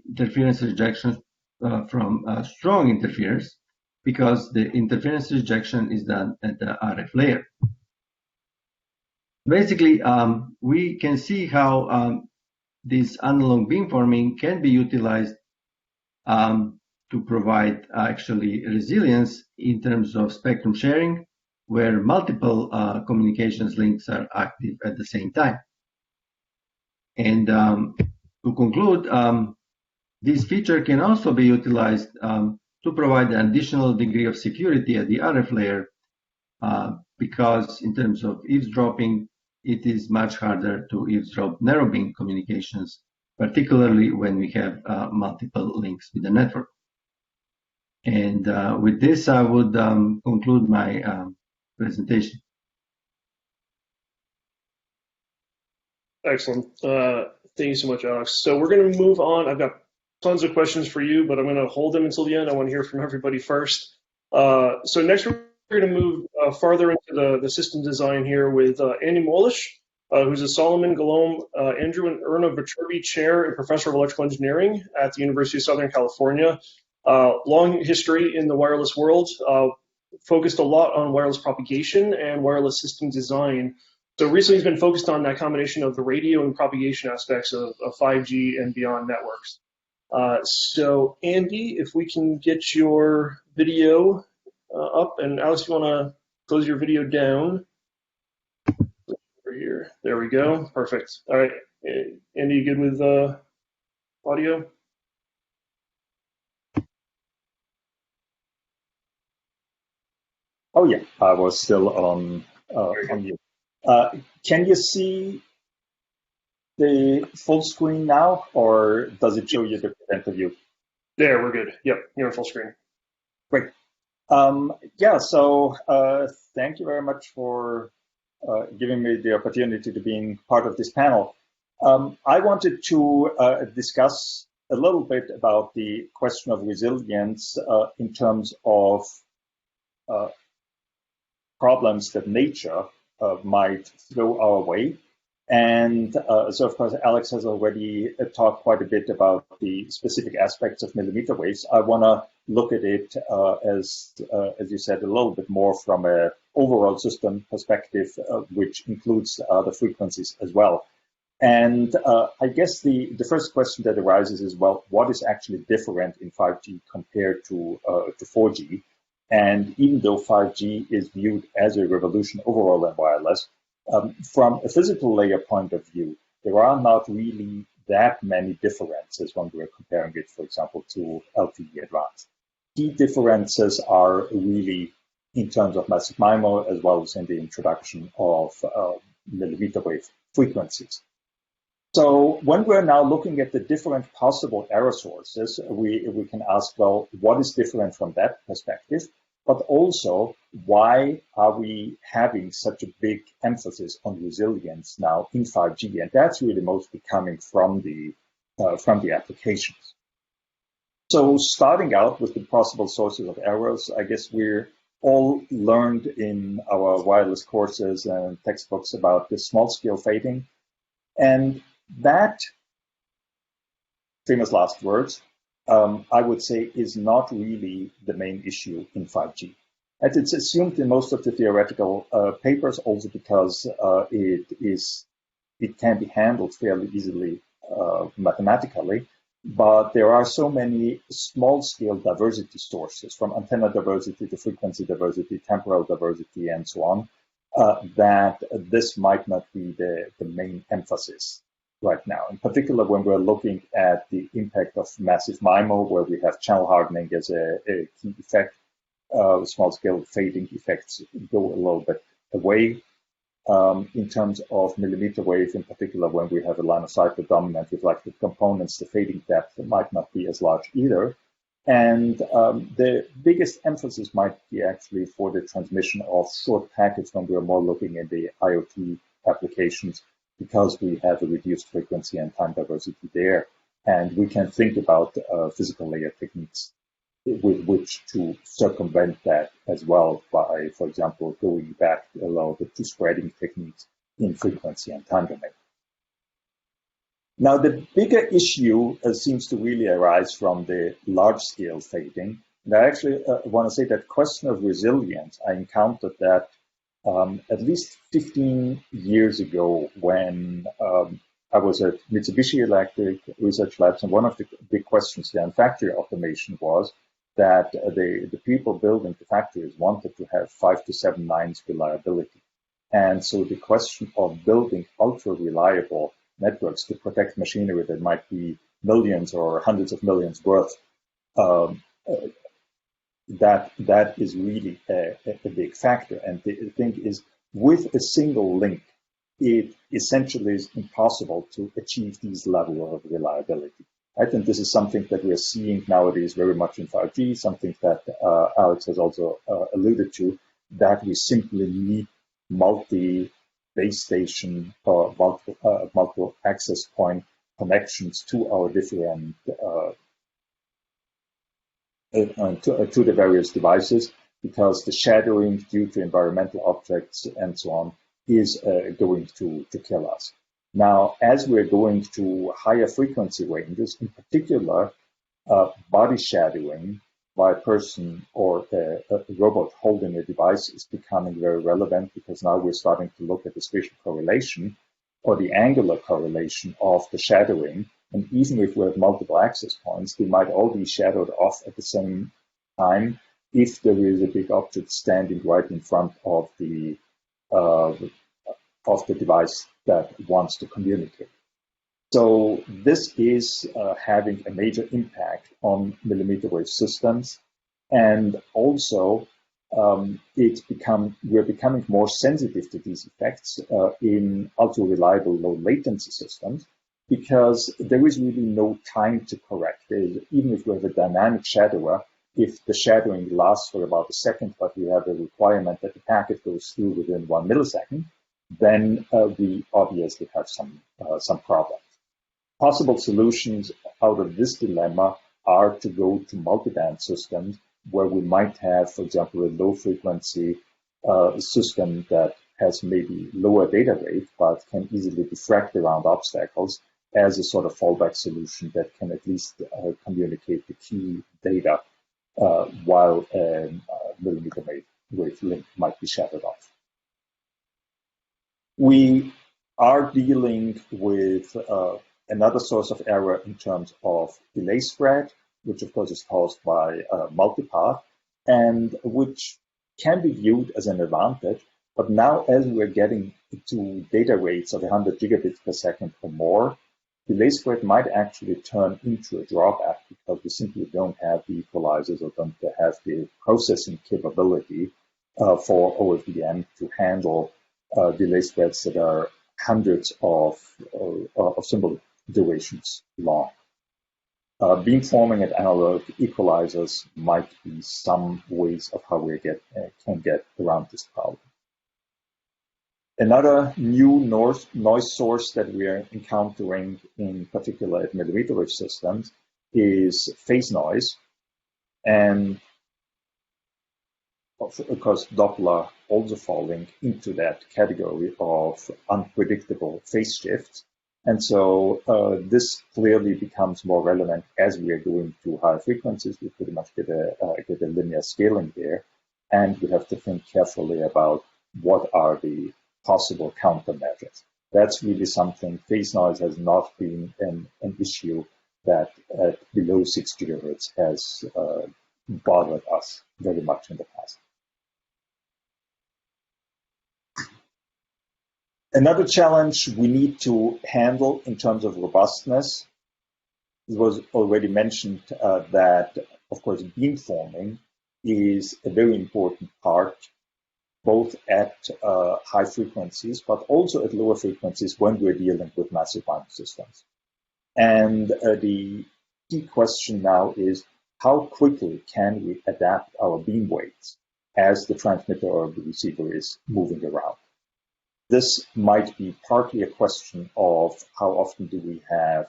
interference rejection from strong interferers, because the interference rejection is done at the RF layer. Basically, we can see how this analog beamforming can be utilized to provide actually resilience in terms of spectrum sharing, where multiple communications links are active at the same time. And to conclude, this feature can also be utilized to provide an additional degree of security at the RF layer, because in terms of eavesdropping, it is much harder to eavesdrop narrowband communications, particularly when we have multiple links with the network. And with this, I would conclude my presentation. Excellent. Thank you so much, Aleks. So we're going to move on. I've got tons of questions for you, but I'm going to hold them until the end. I want to hear from everybody first. So next, we're going to move farther into the system design here with Andy Molisch, who's a Solomon Guillaume Andrew and Erna Viterbi Chair and Professor of Electrical Engineering at the University of Southern California. Long history in the wireless world, focused a lot on wireless propagation and wireless system design. So recently he's been focused on that combination of the radio and propagation aspects of 5G and beyond networks. So Andy, if we can get your video up, and Aleks, if you want to close your video down. Over here. There we go. Perfect. All right. Andy, you good with audio? Oh yeah, I was still on mute. Can you see the full screen now, or does it show you the presenter view? There, we're good. Yep, you're on full screen. Great. Yeah, so thank you very much for giving me the opportunity to being part of this panel. I wanted to discuss a little bit about the question of resilience in terms of problems that nature might throw our way. And so, of course, Aleks has already talked quite a bit about the specific aspects of millimeter waves. I want to look at it, as you said, a little bit more from an overall system perspective, which includes the frequencies as well. And I guess the first question that arises is, well, what is actually different in 5G compared to 4G? And even though 5G is viewed as a revolution overall in wireless, from a physical layer point of view, there are not really that many differences when we're comparing it, for example, to LTE Advanced. Key differences are really in terms of massive MIMO, as well as in the introduction of millimeter wave frequencies. So when we're now looking at the different possible error sources, we can ask, well, what is different from that perspective? But also, why are we having such a big emphasis on resilience now in 5G? And that's really mostly coming from the applications. So starting out with the possible sources of errors, I guess we're all learned in our wireless courses and textbooks about the small scale fading. And that, famous last words, I would say is not really the main issue in 5G. And it's assumed in most of the theoretical papers, also because it can be handled fairly easily mathematically. But there are so many small-scale diversity sources, from antenna diversity to frequency diversity, temporal diversity, and so on, that this might not be the main emphasis right now. In particular, when we're looking at the impact of massive MIMO, where we have channel hardening as a key effect, small-scale fading effects go a little bit away. In terms of millimeter wave, in particular, when we have a line of sight with dominant reflective components, the fading depth might not be as large either. And the biggest emphasis might be actually for the transmission of short packets when we're more looking at the IoT applications, because we have a reduced frequency and time diversity there. And we can think about physical layer techniques with which to circumvent that as well by, for example, going back a little bit to spreading techniques in frequency and time domain. Now, the bigger issue seems to really arise from the large-scale fading. And I actually want to say that question of resilience, I encountered that at least 15 years ago when I was at Mitsubishi Electric Research Labs, and one of the big questions there in factory automation was that the people building the factories wanted to have 5 to 7 nines reliability. And so the question of building ultra-reliable networks to protect machinery that might be millions or hundreds of millions worth, that is really a big factor. And the thing is, with a single link, it essentially is impossible to achieve these levels of reliability. I think this is something that we are seeing nowadays very much in 5G, something that Aleks has also alluded to, that we simply need multi-base station or multiple access point connections to our different to the various devices, because the shadowing due to environmental objects and so on is going to kill us. Now, as we're going to higher frequency ranges, in particular, body shadowing by a person or a robot holding a device is becoming very relevant, because now we're starting to look at the spatial correlation or the angular correlation of the shadowing. And even if we have multiple access points, they might all be shadowed off at the same time if there is a big object standing right in front of the device that wants to communicate. So this is having a major impact on millimeter wave systems, and also we're becoming more sensitive to these effects in ultra-reliable low latency systems, because there is really no time to correct. Even if we have a dynamic shadower, if the shadowing lasts for about a second, but we have a requirement that the packet goes through within 1 millisecond, then we obviously have some problems. Possible solutions out of this dilemma are to go to multiband systems where we might have, for example, a low frequency system that has maybe lower data rate, but can easily diffract around obstacles as a sort of fallback solution that can at least communicate the key data while a millimeter wave link might be shadowed off. We are dealing with another source of error in terms of delay spread, which of course is caused by multipath, and which can be viewed as an advantage. But now, as we're getting to data rates of 100 gigabits per second or more, delay spread might actually turn into a drawback, because we simply don't have the equalizers or don't have the processing capability for OFDM to handle delay spreads that are hundreds of symbol durations long. Beamforming and analog equalizers might be some ways of how we can get around this problem. Another new noise source that we are encountering, in particular at millimeter wave systems, is phase noise. And of course, Doppler also falling into that category of unpredictable phase shifts. And so this clearly becomes more relevant as we are going to higher frequencies. We pretty much get a linear scaling there. And we have to think carefully about what are the possible countermeasures. That's really something. Phase noise has not been an issue that at below 6 gigahertz has bothered us very much in the past. Another challenge we need to handle in terms of robustness, it was already mentioned that, of course, beamforming is a very important part, both at high frequencies, but also at lower frequencies when we're dealing with massive MIMO systems. And the key question now is, how quickly can we adapt our beam weights as the transmitter or the receiver is moving around. This might be partly a question of how often do we have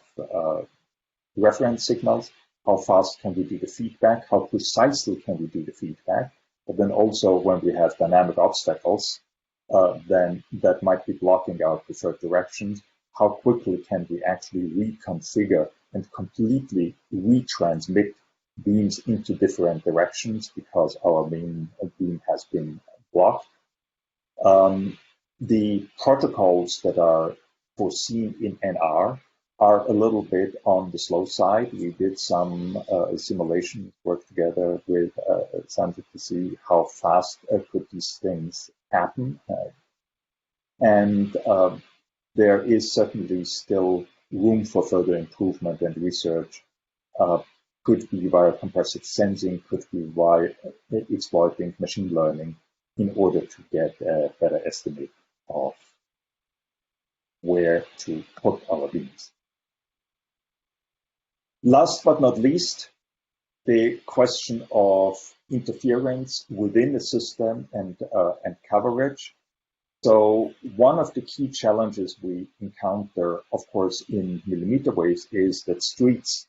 reference signals, how fast can we do the feedback, how precisely can we do the feedback, but then also when we have dynamic obstacles, then that might be blocking our preferred directions, how quickly can we actually reconfigure and completely retransmit beams into different directions because our main beam has been blocked. The protocols that are foreseen in NR are a little bit on the slow side. We did some simulation work together with scientists to see how fast could these things happen. And there is certainly still room for further improvement and research. Could be via compressive sensing, could be via exploiting machine learning in order to get a better estimate of where to put our beams. Last but not least, the question of interference within the system and coverage. So one of the key challenges we encounter, of course, in millimeter waves is that streets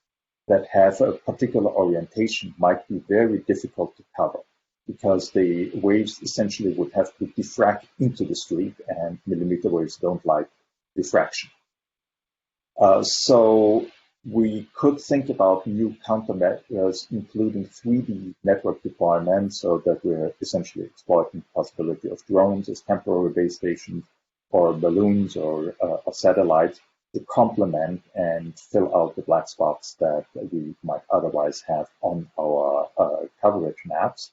that have a particular orientation might be very difficult to cover because the waves essentially would have to diffract into the street, and millimeter waves don't like diffraction. So we could think about new countermeasures, including 3D network deployment, so that we're essentially exploiting the possibility of drones as temporary base stations or balloons or satellites to complement and fill out the black spots that we might otherwise have on our coverage maps.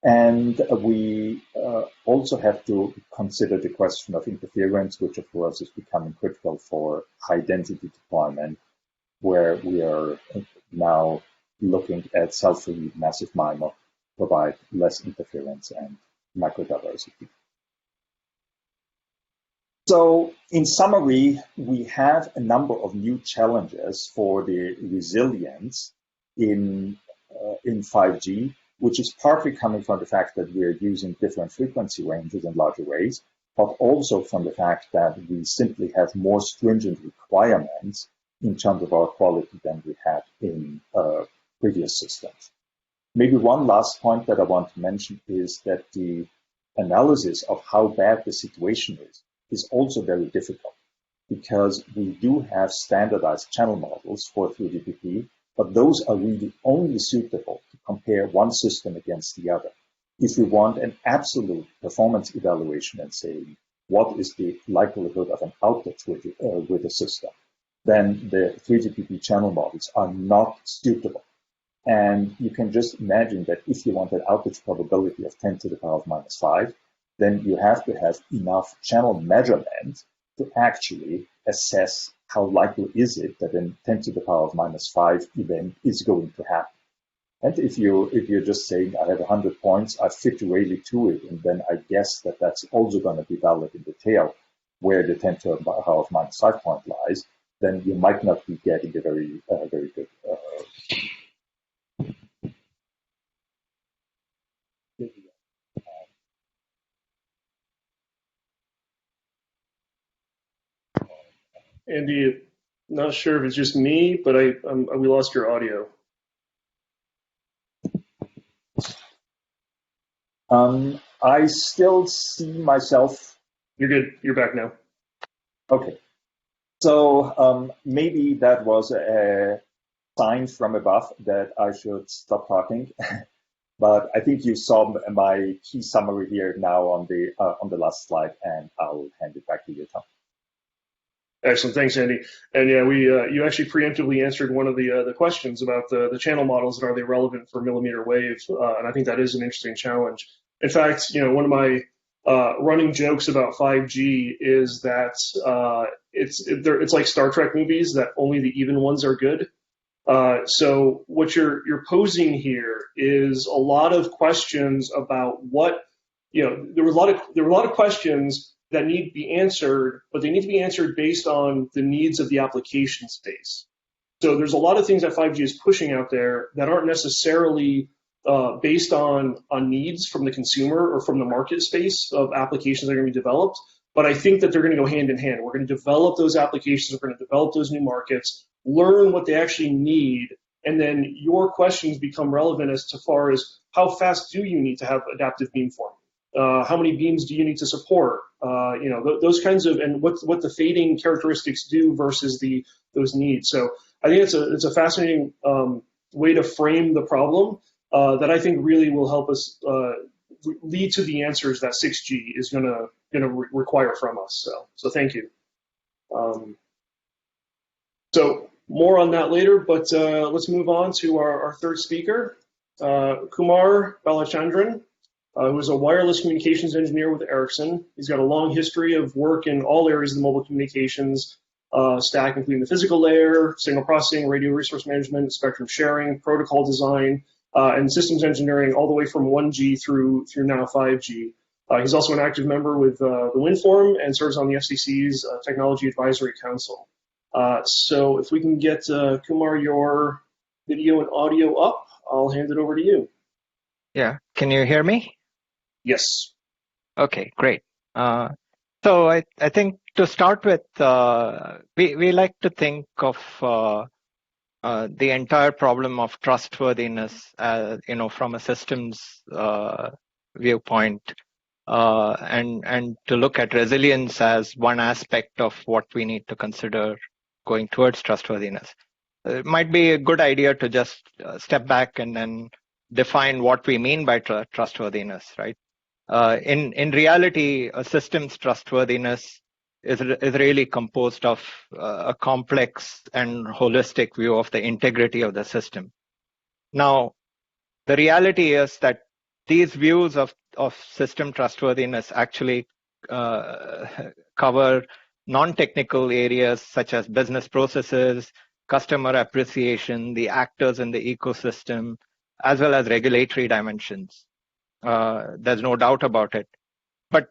And we also have to consider the question of interference, which of course is becoming critical for high density deployment, where we are now looking at self-read massive MIMO provide less interference and microdiversity. So in summary, we have a number of new challenges for the resilience in 5G, which is partly coming from the fact that we're using different frequency ranges and larger arrays, but also from the fact that we simply have more stringent requirements in terms of our quality than we had in previous systems. Maybe one last point that I want to mention is that the analysis of how bad the situation is also very difficult, because we do have standardized channel models for 3GPP, but those are really only suitable to compare one system against the other. If we want an absolute performance evaluation and say, what is the likelihood of an outage with a system, then the 3GPP channel models are not suitable. And you can just imagine that if you want an outage probability of 10 to the power of minus 5, then you have to have enough channel measurement to actually assess how likely is it that a 10 to the power of minus 5 event is going to happen. And if you're just saying, I have 100 points, I fit really to it, and then I guess that that's also going to be valid in the tail where the 10 to the power of minus 5 point lies, then you might not be getting a very good Andy, not sure if it's just me, but we lost your audio. I still see myself. You're good. You're back now. Okay. So maybe that was a sign from above that I should stop talking. But I think you saw my key summary here now on the last slide, and I'll hand it back to you, Tom. Excellent, thanks, Andy. And yeah, you actually preemptively answered one of the questions about the channel models and are they relevant for millimeter wave, and I think that is an interesting challenge. In fact, one of my running jokes about 5G is that it's like Star Trek movies, that only the even ones are good. So what you're posing here is a lot of questions about what there were a lot of questions that need to be answered, but they need to be answered based on the needs of the application space. So there's a lot of things that 5G is pushing out there that aren't necessarily based on needs from the consumer or from the market space of applications that are going to be developed. But I think that they're going to go hand in hand. We're going to develop those applications. We're going to develop those new markets, learn what they actually need, and then your questions become relevant as to far as how fast do you need to have adaptive beamforming? How many beams do you need to support? Those kinds of, and what the fading characteristics do versus those needs. So I think it's a fascinating way to frame the problem that I think really will help us lead to the answers that 6G is going to require from us. So thank you. So more on that later, but let's move on to our third speaker, Kumar Balachandran, who is a wireless communications engineer with Ericsson. He's got a long history of work in all areas of the mobile communications stack, including the physical layer, signal processing, radio resource management, spectrum sharing, protocol design, and systems engineering, all the way from 1G through now 5G. He's also an active member with the Wind Forum and serves on the FCC's Technology Advisory Council. So if we can get, Kumar, your video and audio up, I'll hand it over to you. Yeah, can you hear me? Yes. Okay, great. So I think to start with, we like to think of the entire problem of trustworthiness, from a systems viewpoint, and to look at resilience as one aspect of what we need to consider going towards trustworthiness. It might be a good idea to just step back and then define what we mean by trustworthiness, right? In reality, a system's trustworthiness is really composed of a complex and holistic view of the integrity of the system. Now, the reality is that these views of system trustworthiness actually cover non-technical areas such as business processes, customer appreciation, the actors in the ecosystem, as well as regulatory dimensions. There's no doubt about it. But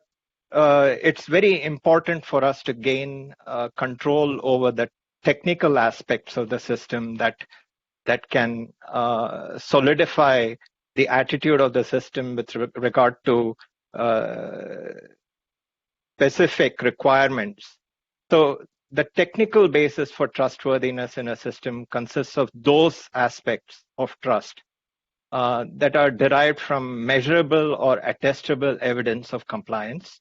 it's very important for us to gain control over the technical aspects of the system that can solidify the attitude of the system with regard to specific requirements. So the technical basis for trustworthiness in a system consists of those aspects of trust that are derived from measurable or attestable evidence of compliance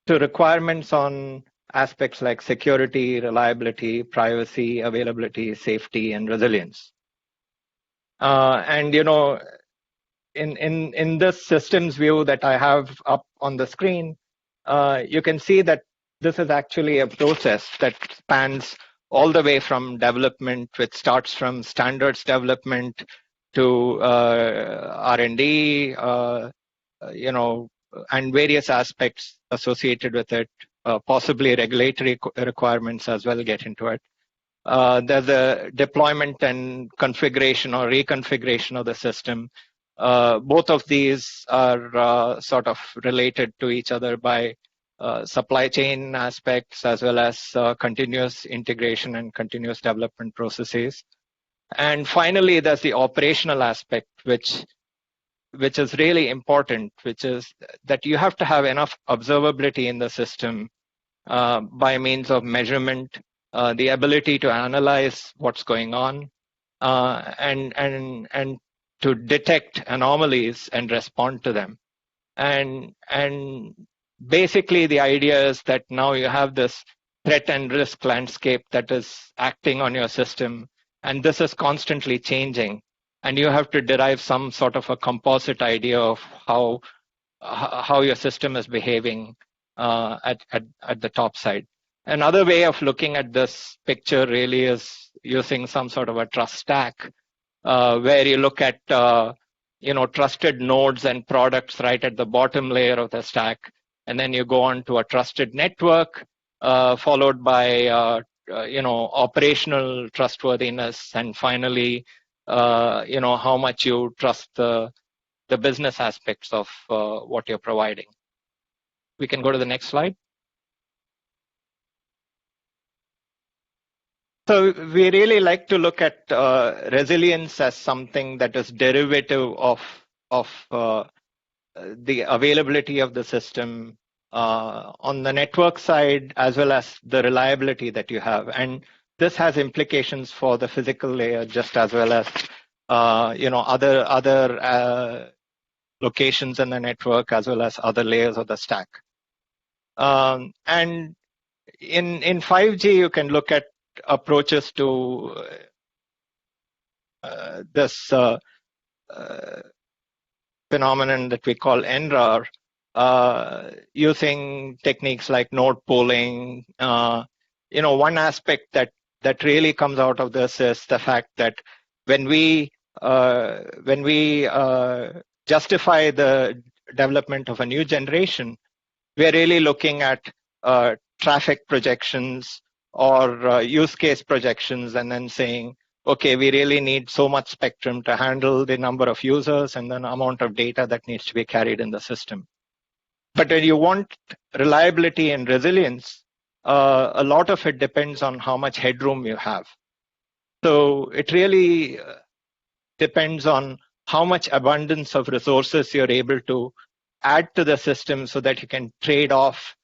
to requirements on aspects like security, reliability, privacy, availability, safety, and resilience. In this systems view that I have up on the screen, you can see that this is actually a process that spans all the way from development, which starts from standards development to R&D, and various aspects associated with it, possibly regulatory requirements as well get into it. There's a deployment and configuration or reconfiguration of the system. Both of these are sort of related to each other by supply chain aspects as well as continuous integration and continuous development processes. And finally, there's the operational aspect, which is really important, which is that you have to have enough observability in the system by means of measurement, the ability to analyze what's going on, and to detect anomalies and respond to them. And basically, the idea is that now you have this threat and risk landscape that is acting on your system, and this is constantly changing. And you have to derive some sort of a composite idea of how your system is behaving at the top side. Another way of looking at this picture really is using some sort of a trust stack, where you look at trusted nodes and products right at the bottom layer of the stack, and then you go on to a trusted network, followed by operational trustworthiness, and finally how much you trust the business aspects of what you're providing. We can go to the next slide. So we really like to look at resilience as something that is derivative of the availability of the system on the network side, as well as the reliability that you have. And this has implications for the physical layer, just as well as other locations in the network, as well as other layers of the stack. And in 5G, you can look at approaches to this phenomenon that we call NRAR, using techniques like node pooling. One aspect that really comes out of this is the fact that when we justify the development of a new generation, we're really looking at traffic projections or use case projections, and then saying, okay, we really need so much spectrum to handle the number of users and the amount of data that needs to be carried in the system. But when you want reliability and resilience, a lot of it depends on how much headroom you have. So it really depends on how much abundance of resources you're able to add to the system so that you can trade off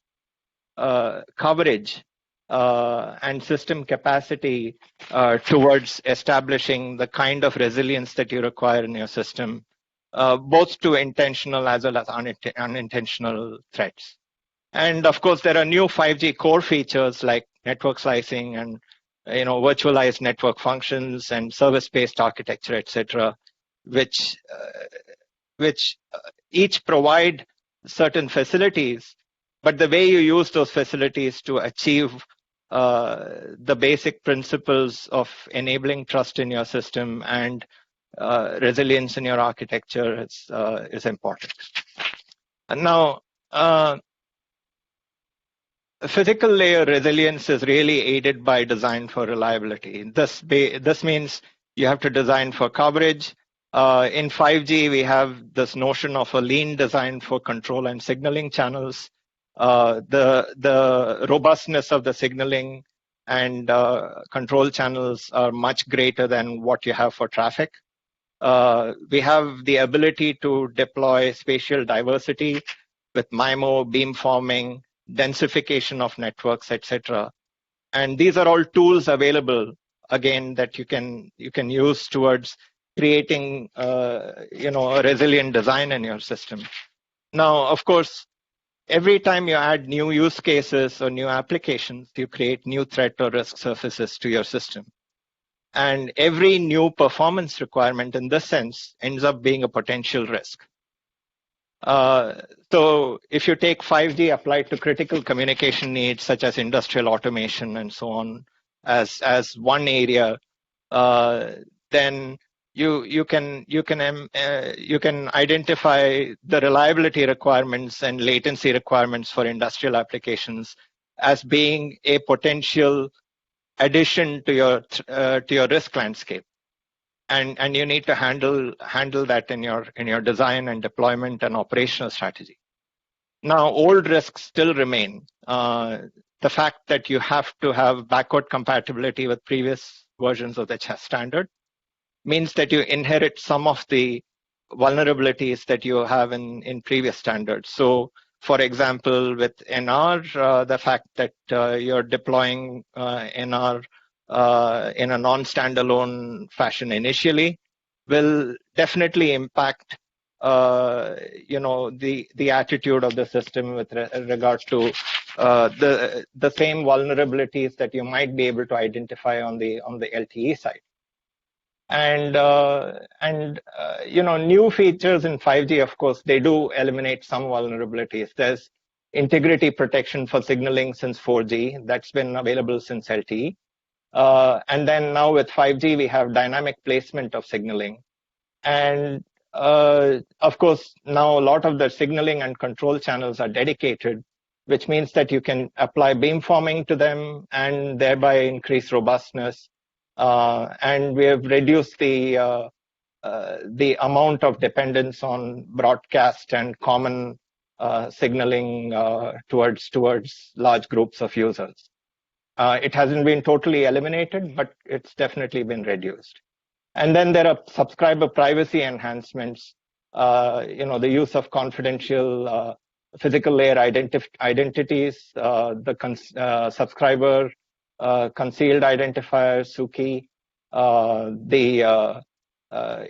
coverage and system capacity towards establishing the kind of resilience that you require in your system, both to intentional as well as unintentional threats. And of course, there are new 5G core features like network slicing and virtualized network functions and service-based architecture, etc., which each provide certain facilities, but the way you use those facilities to achieve the basic principles of enabling trust in your system and resilience in your architecture is important. And now, physical layer resilience is really aided by design for reliability. This means you have to design for coverage. In 5G, we have this notion of a lean design for control and signaling channels. The robustness of the signaling and control channels are much greater than what you have for traffic. We have the ability to deploy spatial diversity with MIMO, beamforming, densification of networks, etc. And these are all tools available, again, that you can use towards creating a resilient design in your system. Now, of course, every time you add new use cases or new applications, you create new threat or risk surfaces to your system. And every new performance requirement in this sense ends up being a potential risk. So if you take 5G applied to critical communication needs such as industrial automation and so on as one area, then you can identify the reliability requirements and latency requirements for industrial applications as being a potential addition to your risk landscape, and you need to handle that in your design and deployment and operational strategy. Now, old risks still remain. The fact that you have to have backward compatibility with previous versions of the standard means that you inherit some of the vulnerabilities that you have in previous standards. So, for example, with NR, the fact that you're deploying NR in a non-standalone fashion initially will definitely impact the attitude of the system with regard to the same vulnerabilities that you might be able to identify on the LTE side. And new features in 5G, of course, they do eliminate some vulnerabilities. There's integrity protection for signaling since 4G. That's been available since LTE. And then now with 5G, we have dynamic placement of signaling. And of course, now a lot of the signaling and control channels are dedicated, which means that you can apply beamforming to them and thereby increase robustness. And we have reduced the amount of dependence on broadcast and common signaling towards large groups of users. It hasn't been totally eliminated, but it's definitely been reduced. And then there are subscriber privacy enhancements, the use of confidential physical layer identities, the subscriber concealed identifier, SUKI, the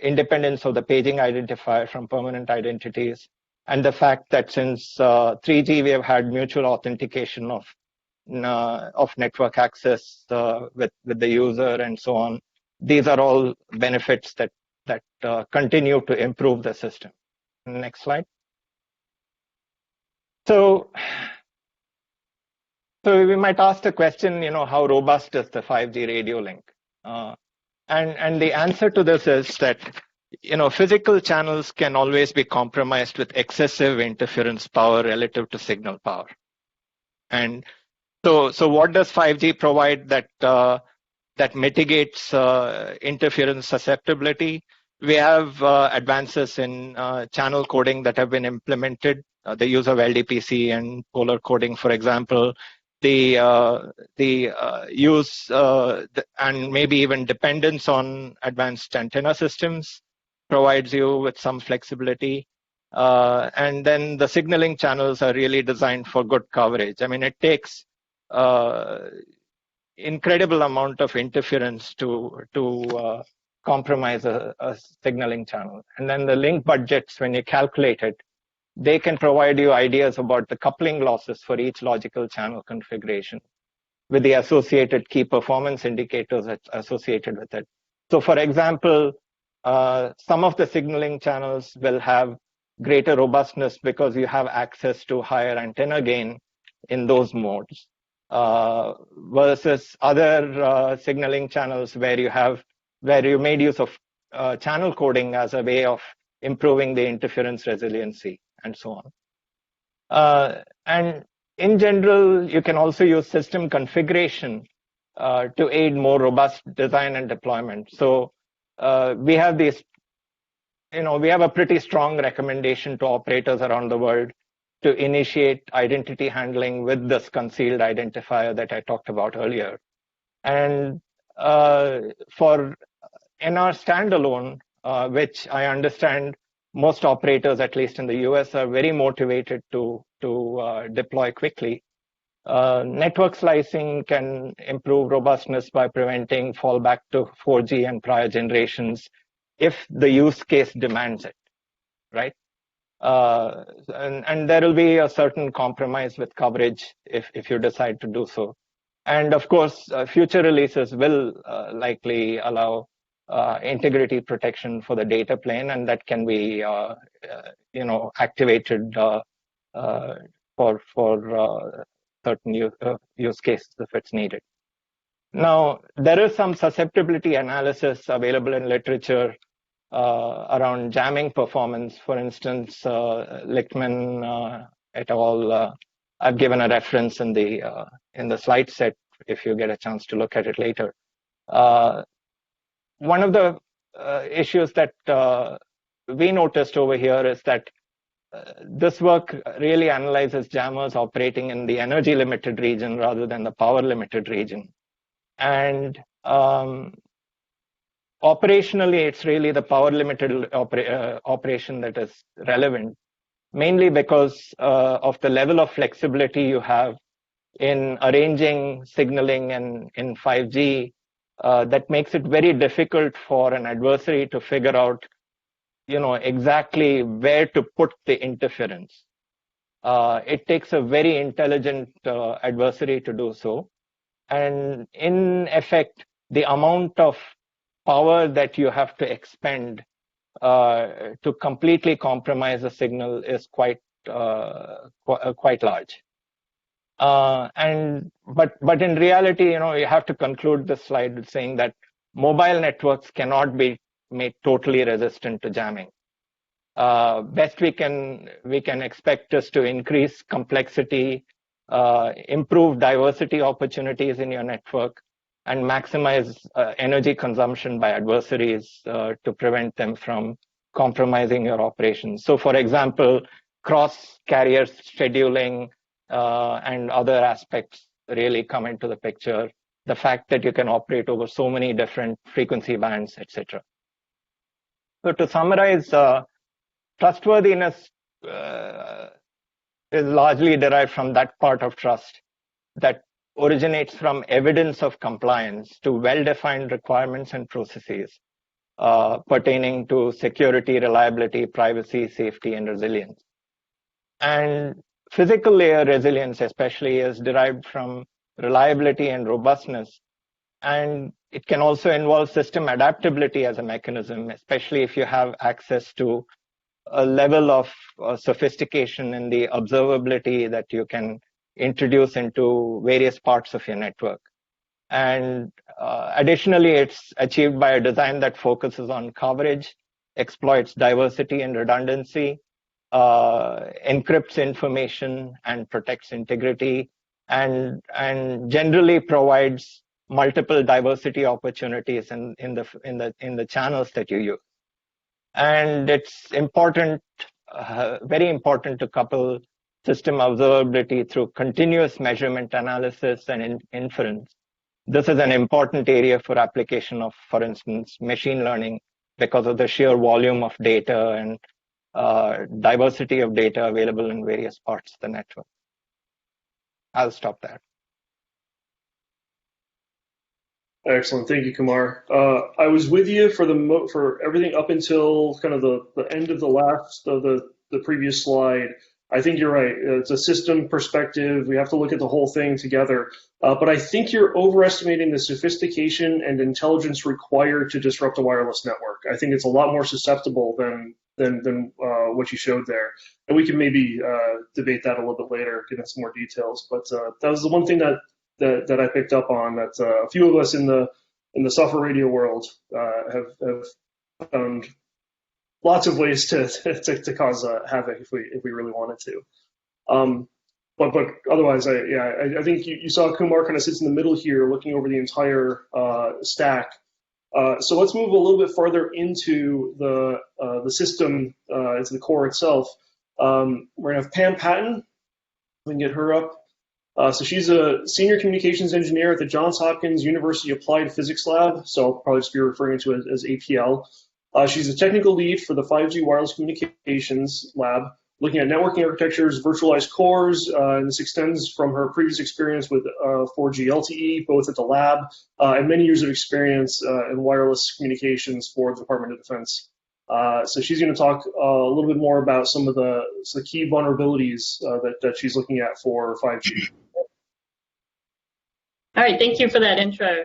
independence of the paging identifier from permanent identities, and the fact that since 3G we have had mutual authentication of network access with the user and so on. These are all benefits that continue to improve the system. Next slide. So we might ask the question, how robust is the 5G radio link? And the answer to this is that, physical channels can always be compromised with excessive interference power relative to signal power. And so what does 5G provide that mitigates interference susceptibility? We have advances in channel coding that have been implemented, the use of LDPC and polar coding, for example. The use and maybe even dependence on advanced antenna systems provides you with some flexibility. And then the signaling channels are really designed for good coverage. I mean, it takes incredible amount of interference to compromise a signaling channel. And then the link budgets, when you calculate it, they can provide you ideas about the coupling losses for each logical channel configuration with the associated key performance indicators associated with it. So for example, some of the signaling channels will have greater robustness because you have access to higher antenna gain in those modes, versus other signaling channels where you made use of channel coding as a way of improving the interference resiliency and so on. And in general, you can also use system configuration to aid more robust design and deployment. So we have these, we have a pretty strong recommendation to operators around the world to initiate identity handling with this concealed identifier that I talked about earlier. And for NR standalone, which I understand most operators, at least in the US, are very motivated to deploy quickly. Network slicing can improve robustness by preventing fallback to 4G and prior generations if the use case demands it, right? And there will be a certain compromise with coverage if you decide to do so. And of course, future releases will likely allow integrity protection for the data plane, and that can be, activated for certain use cases if it's needed. Now, there is some susceptibility analysis available in literature around jamming performance. For instance, Lichtman et al. I've given a reference in the slide set if you get a chance to look at it later. One of the issues that we noticed over here is that this work really analyzes jammers operating in the energy limited region rather than the power limited region. And operationally, it's really the power limited operation that is relevant, mainly because of the level of flexibility you have in arranging signaling in 5G. That makes it very difficult for an adversary to figure out, exactly where to put the interference. It takes a very intelligent adversary to do so. And in effect, the amount of power that you have to expend to completely compromise a signal is quite large. But in reality, you have to conclude this slide with saying that mobile networks cannot be made totally resistant to jamming. Best we can expect is to increase complexity, improve diversity opportunities in your network, and maximize energy consumption by adversaries to prevent them from compromising your operations. So, for example, cross-carrier scheduling and other aspects really come into the picture. The fact that you can operate over so many different frequency bands, etc. So to summarize, trustworthiness is largely derived from that part of trust that originates from evidence of compliance to well-defined requirements and processes pertaining to security, reliability, privacy, safety, and resilience. And physical layer resilience especially is derived from reliability and robustness. And it can also involve system adaptability as a mechanism, especially if you have access to a level of sophistication in the observability that you can introduce into various parts of your network. And additionally, it's achieved by a design that focuses on coverage, exploits diversity and redundancy, encrypts information and protects integrity, and generally provides multiple diversity opportunities in the channels that you use. And it's important, very important, to couple system observability through continuous measurement analysis and inference. This is an important area for application of, for instance, machine learning, because of the sheer volume of data and diversity of data available in various parts of the network. I'll stop there. Excellent, thank you, Kumar. I was with you for everything up until kind of the end of the last of the previous slide. I think you're right. It's a system perspective. We have to look at the whole thing together. But I think you're overestimating the sophistication and intelligence required to disrupt a wireless network. I think it's a lot more susceptible than what you showed there. And we can maybe debate that a little bit later, get into some more details. But that was the one thing that I picked up on, that a few of us in the software radio world have found lots of ways to cause havoc if we really wanted to. But otherwise, I think you saw Kumar kind of sits in the middle here, looking over the entire stack. So let's move a little bit farther into the system, into the core itself. We're gonna have Pam Patton. We can get her up. So she's a senior communications engineer at the Johns Hopkins University Applied Physics Lab. So I'll probably just be referring to it as APL. She's a technical lead for the 5G wireless communications lab, looking at networking architectures, virtualized cores, and this extends from her previous experience with 4G LTE, both at the lab, and many years of experience in wireless communications for the Department of Defense. So she's going to talk a little bit more about some of the key vulnerabilities that she's looking at for 5G. All right, thank you for that intro,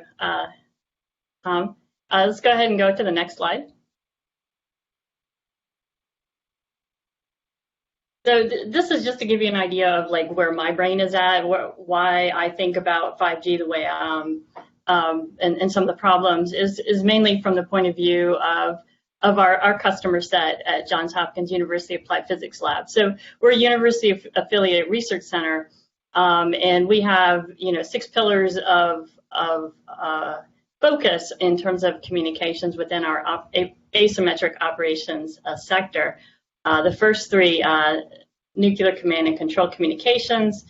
Tom. Let's go ahead and go to the next slide. So this is just to give you an idea of like where my brain is at, why I think about 5G the way and some of the problems is mainly from the point of view of our customer set at Johns Hopkins University Applied Physics Lab. So we're a university affiliated research center, and we have 6 pillars of focus in terms of communications within our asymmetric operations sector. The first 3, nuclear command and control communications.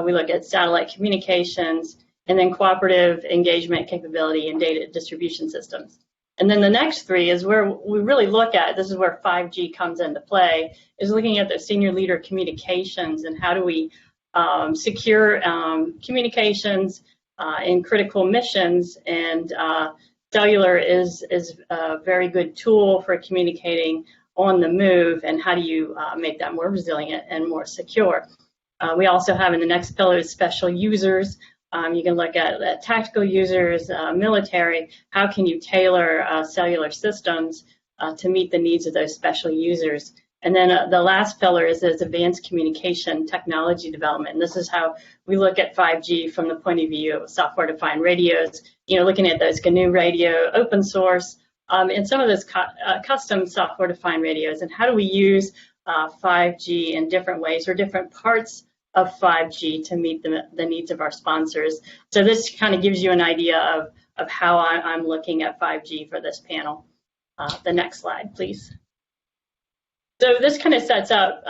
We look at satellite communications, and then cooperative engagement capability and data distribution systems. And then the next 3 is where we really look at, this is where 5G comes into play, is looking at the senior leader communications and how do we secure communications in critical missions. And cellular is a very good tool for communicating on the move, and how do you make that more resilient and more secure. We also have in the next pillar special users. You can look at tactical users, military. How can you tailor cellular systems to meet the needs of those special users? And then the last pillar is advanced communication technology development. And this is how we look at 5G from the point of view of software-defined radios, looking at those GNU radio, open source, and some of those custom software-defined radios, and how do we use 5G in different ways or different parts of 5G to meet the needs of our sponsors. So this kind of gives you an idea of how I'm looking at 5G for this panel. The next slide, please. So this kind of sets up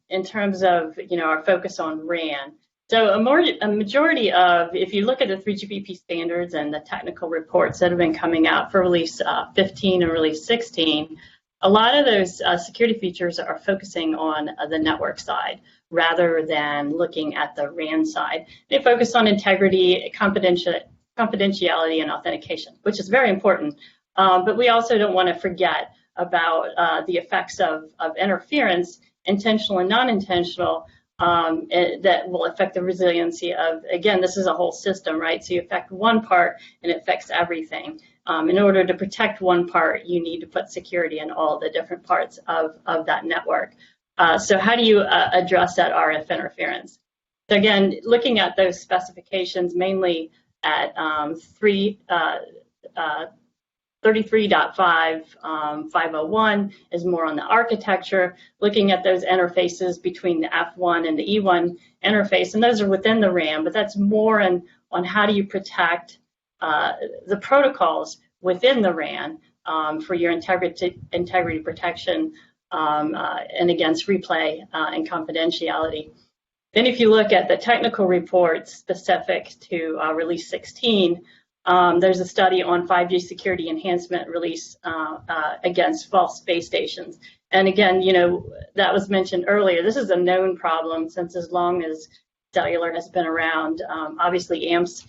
in terms of our focus on RAN. So a majority of, if you look at the 3GPP standards and the technical reports that have been coming out for release 15 and release 16, a lot of those security features are focusing on the network side rather than looking at the RAN side. They focus on integrity, confidentiality, and authentication, which is very important. But we also don't want to forget about the effects of interference, intentional and non-intentional, that will affect the resiliency of, again, this is a whole system, right? So you affect one part and it affects everything. In order to protect one part, you need to put security in all the different parts of that network. So how do you address that RF interference? So again, looking at those specifications, mainly at 33.5, 501 is more on the architecture, looking at those interfaces between the F1 and the E1 interface, and those are within the RAM, but that's more on how do you protect the protocols within the RAN for your integrity protection and against replay and confidentiality. Then if you look at the technical reports specific to release 16, there's a study on 5G security enhancement release against false base stations. And again, you know, that was mentioned earlier. This is a known problem since as long as cellular has been around. Obviously, AMPS,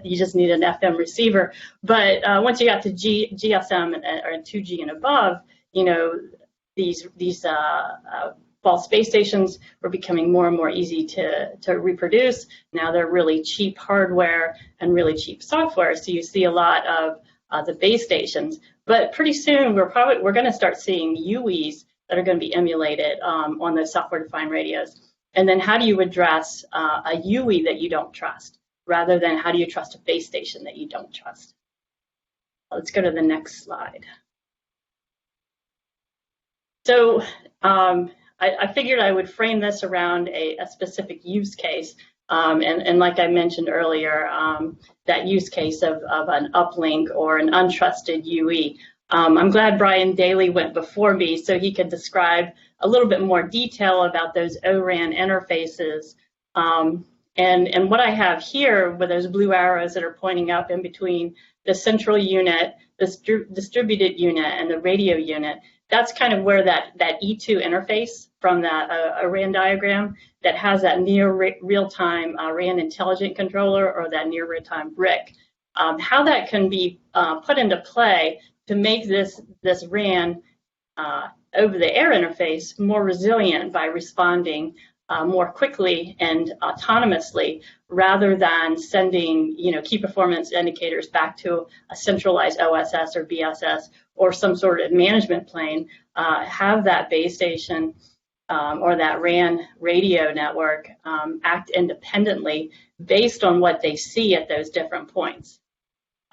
you just need an FM receiver. But once you got to GSM or 2G and above, you know, these false base stations were becoming more and more easy to reproduce. Now they're really cheap hardware and really cheap software, so you see a lot of the base stations. But pretty soon we're going to start seeing UEs that are going to be emulated on those software-defined radios. And then how do you address a UE that you don't trust, rather than how do you trust a base station that you don't trust? Let's go to the next slide. So I figured I would frame this around a specific use case, and like I mentioned earlier, that use case of an uplink or an untrusted UE. I'm glad Brian Daly went before me so he could describe a little bit more detail about those ORAN interfaces. And what I have here with those blue arrows that are pointing up in between the central unit, the distributed unit, and the radio unit, that's kind of where that E2 interface from that RAN diagram that has that near real-time RAN intelligent controller or that near real-time brick. How that can be put into play to make this RAN over-the-air interface more resilient by responding more quickly and autonomously, rather than sending key performance indicators back to a centralized OSS or BSS or some sort of management plane. Have that base station or that RAN radio network act independently based on what they see at those different points.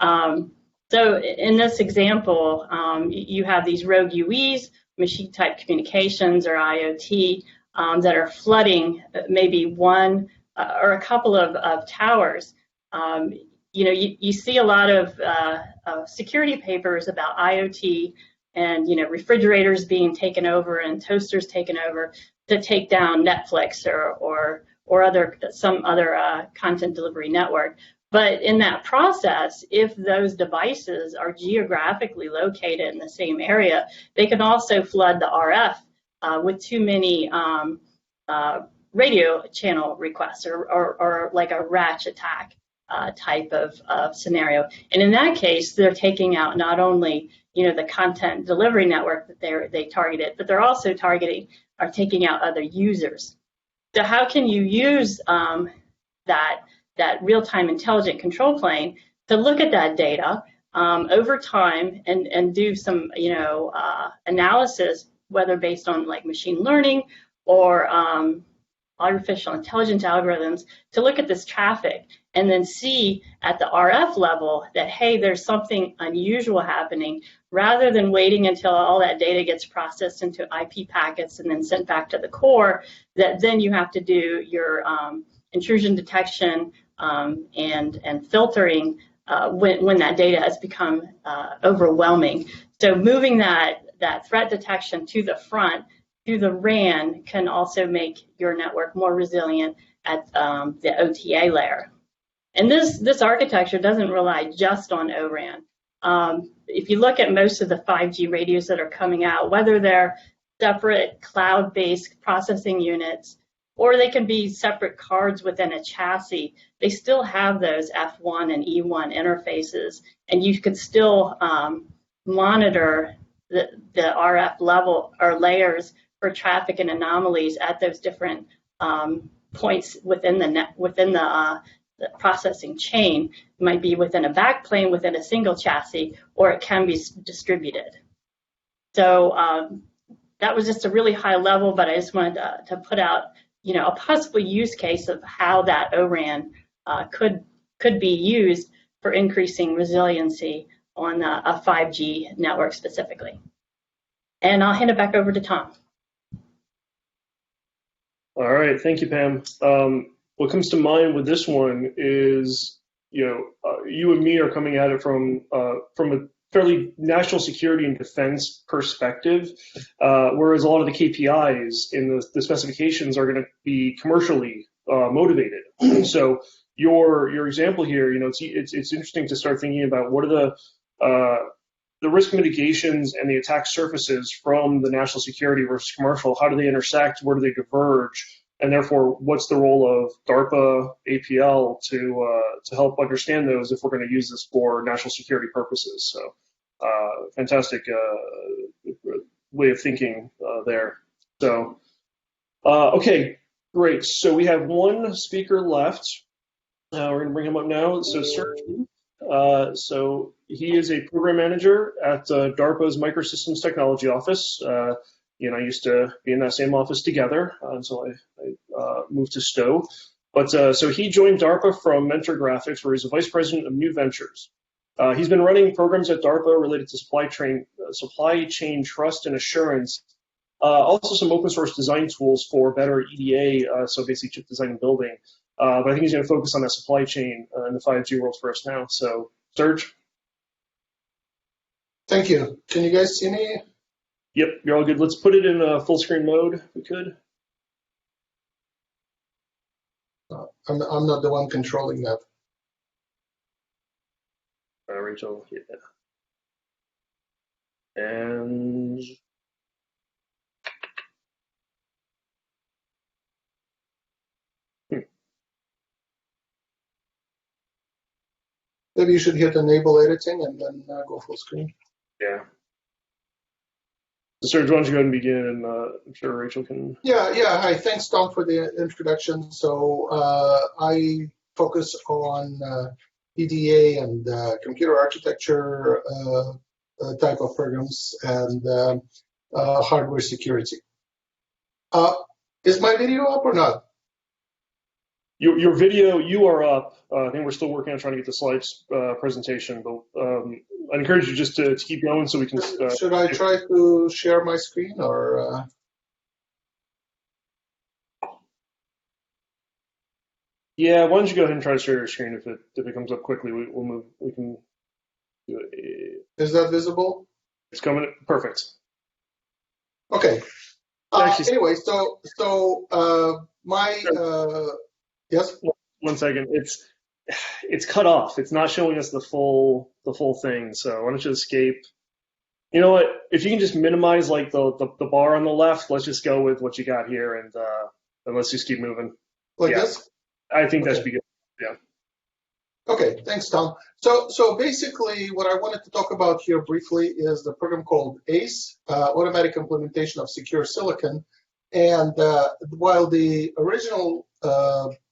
So in this example, you have these rogue UEs, machine type communications or IoT, that are flooding maybe one or a couple of towers. You see a lot of security papers about IoT and refrigerators being taken over and toasters taken over to take down Netflix or some other content delivery network. But in that process, if those devices are geographically located in the same area, they can also flood the RF with too many radio channel requests or like a ratch attack type of scenario. And in that case, they're taking out not only the content delivery network that they targeted, but they're also taking out other users. So how can you use that real-time intelligent control plane to look at that data over time and do some analysis, whether based on like machine learning or artificial intelligence algorithms, to look at this traffic and then see at the RF level that, hey, there's something unusual happening, rather than waiting until all that data gets processed into IP packets and then sent back to the core, that then you have to do your intrusion detection and filtering when that data has become overwhelming. So moving that threat detection to the front, through the RAN, can also make your network more resilient at the OTA layer. And this architecture doesn't rely just on ORAN. If you look at most of the 5G radios that are coming out, whether they're separate cloud-based processing units or they can be separate cards within a chassis, they still have those F1 and E1 interfaces, and you could still monitor the RF level or layers for traffic and anomalies at those different points within the processing chain. It might be within a backplane within a single chassis, or it can be distributed. So that was just a really high level, but I just wanted to put out, a possible use case of how that ORAN could be used for increasing resiliency on a 5G network specifically. And I'll hand it back over to Tom. All right, thank you, Pam. What comes to mind with this one is, you and me are coming at it from a fairly national security and defense perspective, whereas a lot of the KPIs in the specifications are going to be commercially motivated. So your example here, it's interesting to start thinking about what are the risk mitigations and the attack surfaces from the national security versus commercial. How do they intersect? Where do they diverge? And therefore, what's the role of DARPA, APL to help understand those if we're going to use this for national security purposes? So, fantastic way of thinking there. So, okay, great. So we have one speaker left. We're going to bring him up now. So Serge, so he is a program manager at DARPA's Microsystems Technology Office. He and I used to be in that same office together until I moved to Stowe. But so he joined DARPA from Mentor Graphics, where he's a vice president of new ventures. He's been running programs at DARPA related to supply chain trust and assurance. Also some open source design tools for better EDA, so basically chip design and building. But I think he's going to focus on that supply chain in the 5G world for us now. So, Serge? Thank you. Can you guys see me? Yep, you're all good. Let's put it in full screen mode, if we could. I'm not the one controlling that. Rachel, yeah. And maybe you should hit enable editing and then go full screen. Yeah. So Serge, why don't you go ahead and begin, and I'm sure Rachel can. Yeah. Hi, thanks, Tom, for the introduction. So I focus on EDA and computer architecture type of programs and hardware security. Is my video up or not? Your video, you are up. I think we're still working on trying to get the slides presentation, but I encourage you just to keep going so we can. Should I try to share my screen or? Yeah, why don't you go ahead and try to share your screen? If it comes up quickly, we'll move. We can do it. Is that visible? It's coming. Perfect. Okay. Anyway, so my yes. One second. It's cut off. It's not showing us the full thing. So why don't you escape? You know what? If you can just minimize like the bar on the left, let's just go with what you got here, and let's just keep moving. Like this? I think that should be good. Yeah. Okay, thanks, Tom. So basically, what I wanted to talk about here briefly is the program called AISS, Automatic Implementation of Secure Silicon. And while the original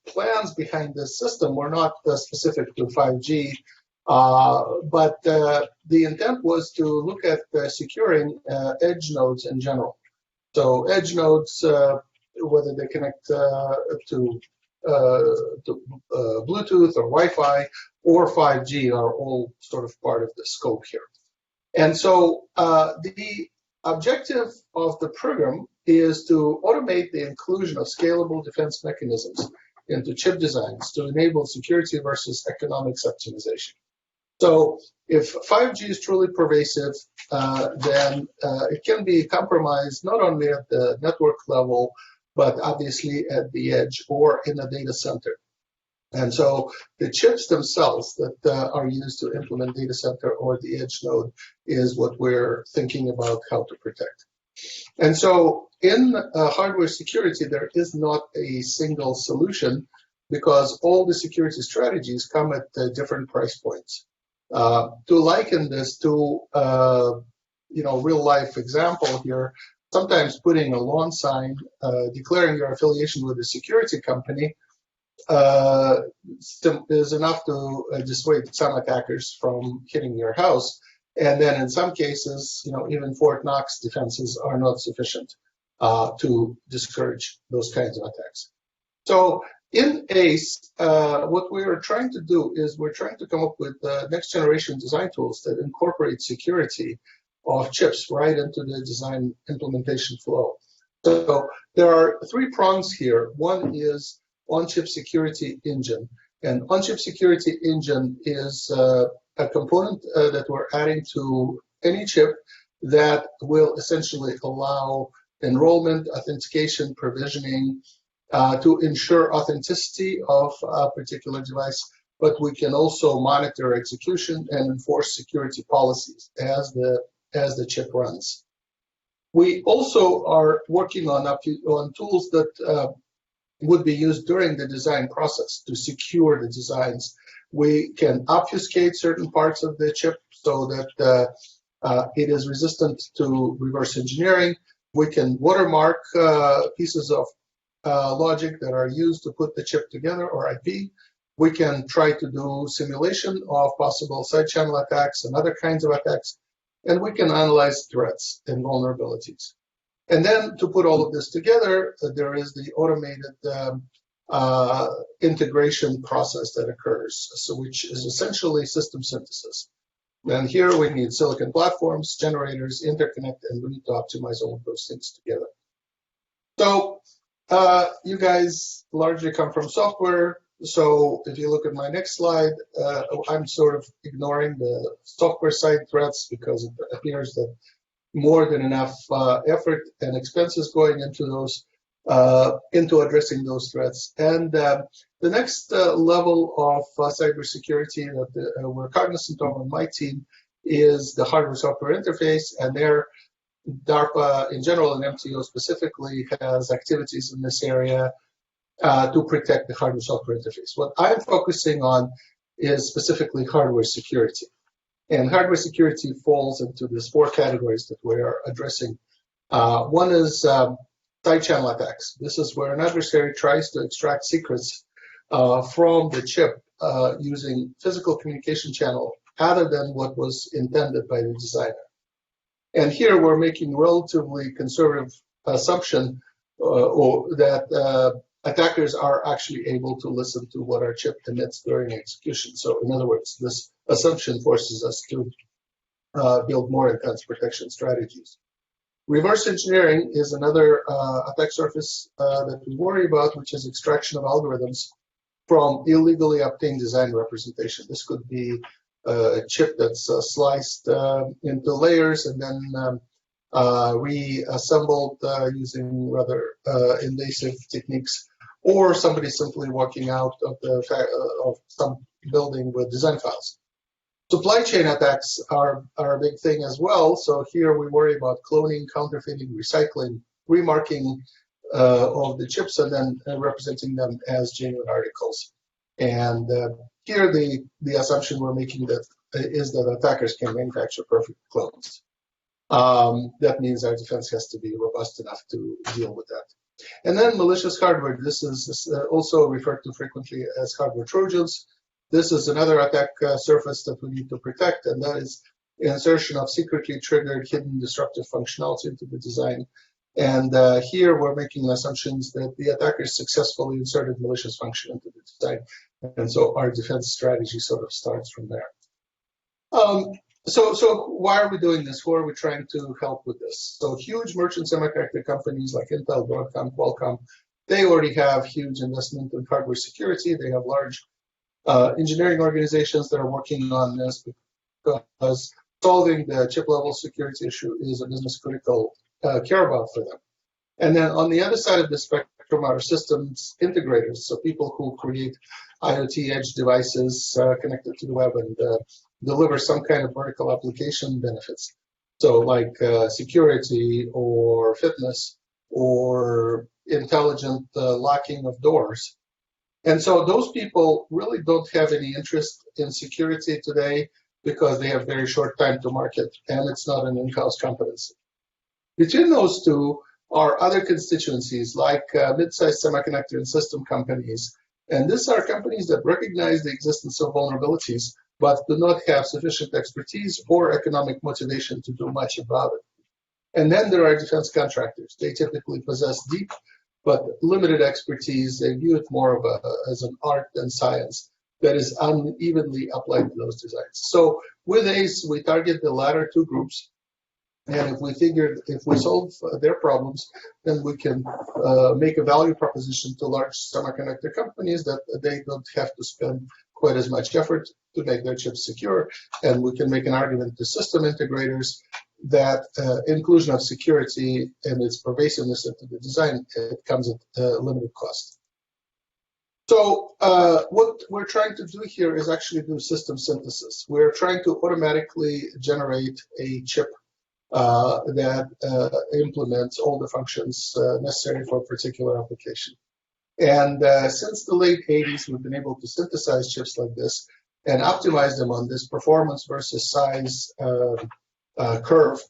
plans behind this system were not specific to 5G, but the intent was to look at securing edge nodes in general. So edge nodes, whether they connect to Bluetooth or Wi-Fi or 5G, are all sort of part of the scope here. And so the objective of the program is to automate the inclusion of scalable defense mechanisms into chip designs to enable security versus economics optimization. So if 5G is truly pervasive, then it can be compromised not only at the network level, but obviously at the edge or in a data center. And so the chips themselves that are used to implement data center or the edge node is what we're thinking about how to protect. And so in hardware security, there is not a single solution because all the security strategies come at different price points. To liken this to real life example here, sometimes putting a lawn sign declaring your affiliation with a security company is enough to dissuade some attackers from hitting your house. And then in some cases, even Fort Knox defenses are not sufficient to discourage those kinds of attacks. So in ACE, what we are trying to do is we're trying to come up with next generation design tools that incorporate security of chips right into the design implementation flow. So there are 3 prongs here. One is on-chip security engine. And on-chip security engine is a component that we're adding to any chip that will essentially allow enrollment, authentication, provisioning to ensure authenticity of a particular device, but we can also monitor execution and enforce security policies as the chip runs. We also are working on tools that would be used during the design process to secure the designs. We can obfuscate certain parts of the chip so that it is resistant to reverse engineering. We can watermark pieces of logic that are used to put the chip together, or IP. We can try to do simulation of possible side channel attacks and other kinds of attacks. And we can analyze threats and vulnerabilities. And then to put all of this together, there is the automated integration process that occurs, which is essentially system synthesis. And here we need silicon platforms, generators, interconnect, and we need to optimize all of those things together. So you guys largely come from software. So if you look at my next slide, I'm sort of ignoring the software side threats because it appears that more than enough effort and expenses going into those, into addressing those threats. And the next level of cybersecurity that we're cognizant of on my team is the hardware-software interface, and there DARPA in general and MTO specifically has activities in this area to protect the hardware-software interface. What I'm focusing on is specifically hardware security. And hardware security falls into these 4 categories that we are addressing. One is side channel attacks. This is where an adversary tries to extract secrets from the chip using physical communication channel other than what was intended by the designer. And here we're making relatively conservative assumption that attackers are actually able to listen to what our chip emits during execution. So in other words, this assumption forces us to build more intense protection strategies. Reverse engineering is another attack surface that we worry about, which is extraction of algorithms from illegally obtained design representation. This could be a chip that's sliced into layers and then reassembled using rather invasive techniques, or somebody simply walking out of some building with design files. Supply chain attacks are a big thing as well. So here we worry about cloning, counterfeiting, recycling, remarking of the chips, and then representing them as genuine articles. And here the assumption we're making is that attackers can manufacture perfect clones. That means our defense has to be robust enough to deal with that. And then malicious hardware. This is also referred to frequently as hardware Trojans. This is another attack surface that we need to protect, and that is insertion of secretly triggered hidden disruptive functionality into the design. And here we're making assumptions that the attackers successfully inserted malicious function into the design. And so our defense strategy sort of starts from there. So why are we doing this? Who are we trying to help with this? So huge merchant semiconductor companies like Intel, Broadcom, Qualcomm, they already have huge investment in hardware security. They have large engineering organizations that are working on this because solving the chip level security issue is a business critical care about for them. And then on the other side of the spectrum are systems integrators, so people who create IoT edge devices connected to the web and deliver some kind of vertical application benefits. So like security or fitness or intelligent locking of doors. And so those people really don't have any interest in security today because they have very short time to market and it's not an in-house competency. Between those two are other constituencies like mid-sized semiconductor and system companies. And these are companies that recognize the existence of vulnerabilities but do not have sufficient expertise or economic motivation to do much about it. And then there are defense contractors. They typically possess deep but limited expertise. They view it more of as an art than science that is unevenly applied to those designs. So with ACE, we target the latter two groups. And if we solve their problems, then we can make a value proposition to large semiconductor companies that they don't have to spend quite as much effort to make their chips secure. And we can make an argument to system integrators that inclusion of security and its pervasiveness into the design, it comes at limited cost. So what we're trying to do here is actually do system synthesis. We're trying to automatically generate a chip that implements all the functions necessary for a particular application. And since the late 80s, we've been able to synthesize chips like this and optimize them on this performance versus size curve.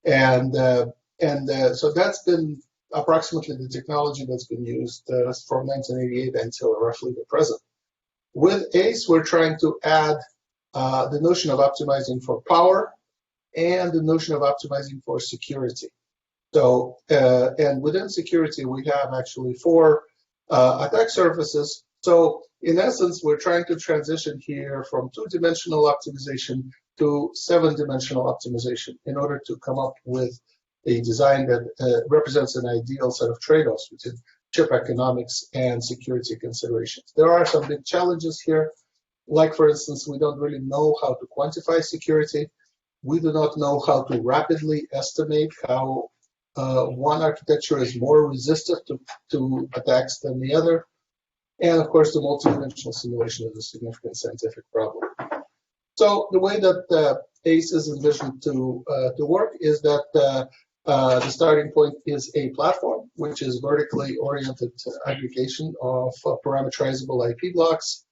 And so that's been approximately the technology that's been used from 1988 until roughly the present. With ACE, we're trying to add the notion of optimizing for power and the notion of optimizing for security. So, and within security, we have actually 4 attack surfaces. So in essence, we're trying to transition here from 2-dimensional optimization to 7-dimensional optimization in order to come up with a design that represents an ideal set of trade-offs between chip economics and security considerations. There are some big challenges here. Like, for instance, we don't really know how to quantify security. We do not know how to rapidly estimate how one architecture is more resistant to attacks than the other. And of course, the multidimensional simulation is a significant scientific problem. So the way that ACE is envisioned to work is that the starting point is a platform, which is vertically oriented aggregation of parameterizable IP blocks.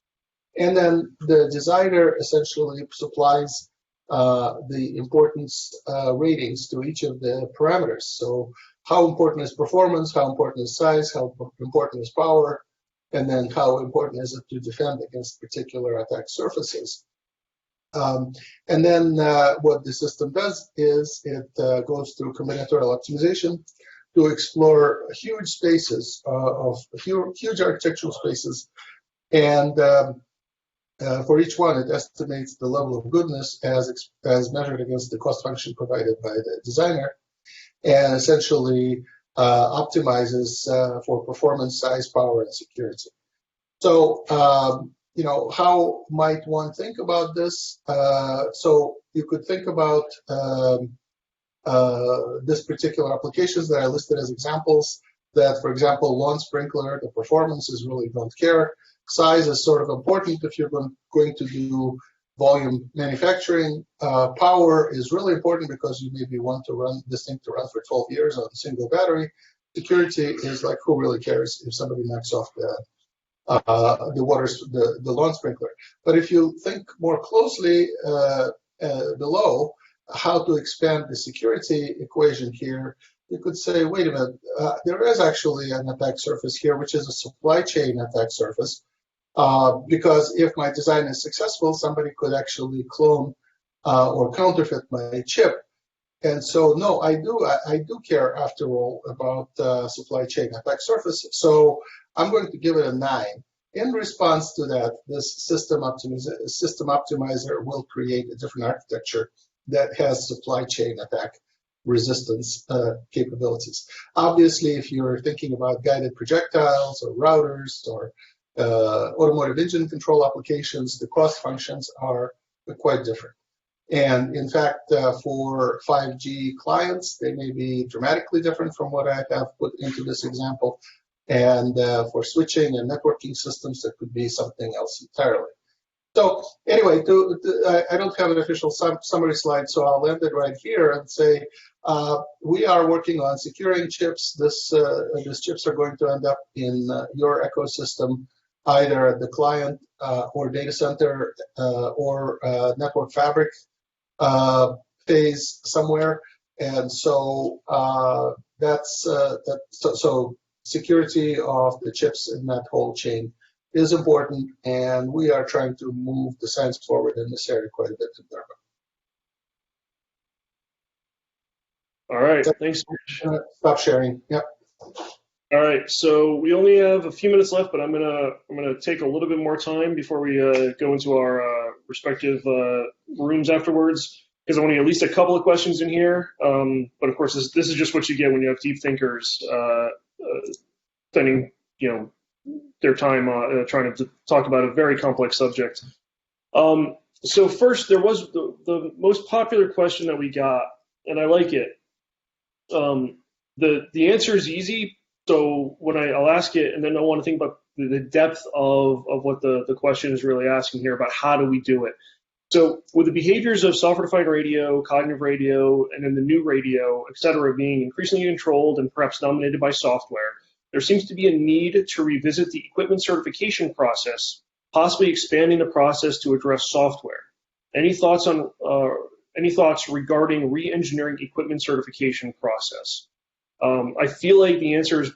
And then the designer essentially supplies the importance ratings to each of the parameters. So how important is performance, how important is size, how important is power, and then how important is it to defend against particular attack surfaces. And then what the system does is it goes through combinatorial optimization to explore huge spaces of huge architectural spaces. And for each one, it estimates the level of goodness as measured against the cost function provided by the designer, and essentially optimizes for performance, size, power, and security. So, how might one think about this? So you could think about this particular applications that I listed as examples. That, for example, lawn sprinkler, the performance is really don't care. Size is sort of important if you're going to do volume manufacturing. Power is really important because you maybe want to run this thing to run for 12 years on a single battery. Security is like, who really cares if somebody knocks off the lawn sprinkler? But if you think more closely below how to expand the security equation here, you could say, wait a minute, there is actually an attack surface here, which is a supply chain attack surface. Because if my design is successful, somebody could actually clone or counterfeit my chip. And so, no, I do care, after all, about supply chain attack surface. So I'm going to give it a 9. In response to that, this system optimizer will create a different architecture that has supply chain attack resistance capabilities. Obviously, if you're thinking about guided projectiles or routers or automotive engine control applications, the cost functions are quite different. And in fact, for 5G clients, they may be dramatically different from what I have put into this example. And for switching and networking systems, that could be something else entirely. So anyway, I don't have an official summary slide, so I'll end it right here and say we are working on securing chips. These chips are going to end up in your ecosystem, either at the client or data center or network fabric phase somewhere. And so so security of the chips in that whole chain is important, and we are trying to move the science forward in this area quite a bit in DARPA. All right, thanks. Stop sharing. Yep. All right, so we only have a few minutes left, but I'm gonna take a little bit more time before we go into our respective rooms afterwards, because I want to get at least a couple of questions in here. But of course, this is just what you get when you have deep thinkers spending their time trying to talk about a very complex subject. So first, there was the most popular question that we got, and I like it. The answer is easy. So when I'll ask it, and then I want to think about the depth of what the question is really asking here about how do we do it. So with the behaviors of software-defined radio, cognitive radio, and then the new radio, et cetera, being increasingly controlled and perhaps dominated by software, there seems to be a need to revisit the equipment certification process, possibly expanding the process to address software. Any thoughts regarding re-engineering equipment certification process? I feel like the answer is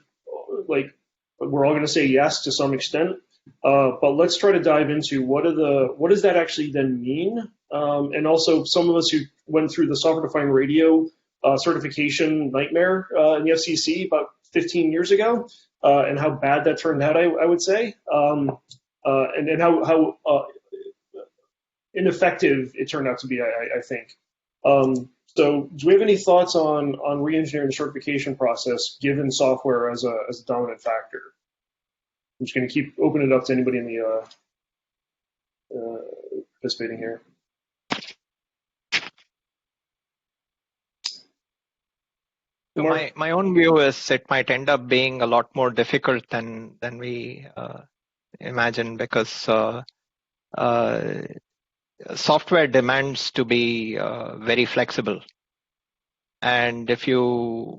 like we're all going to say yes to some extent, but let's try to dive into what does that actually then mean, and also some of us who went through the software-defined radio certification nightmare in the FCC about 15 years ago, and how bad that turned out, I would say, and how ineffective it turned out to be, I think. So do we have any thoughts on re-engineering the certification process given software as a dominant factor? I'm just going to keep opening it up to anybody in the participating here. My own view is it might end up being a lot more difficult than we imagine, because software demands to be very flexible. And if you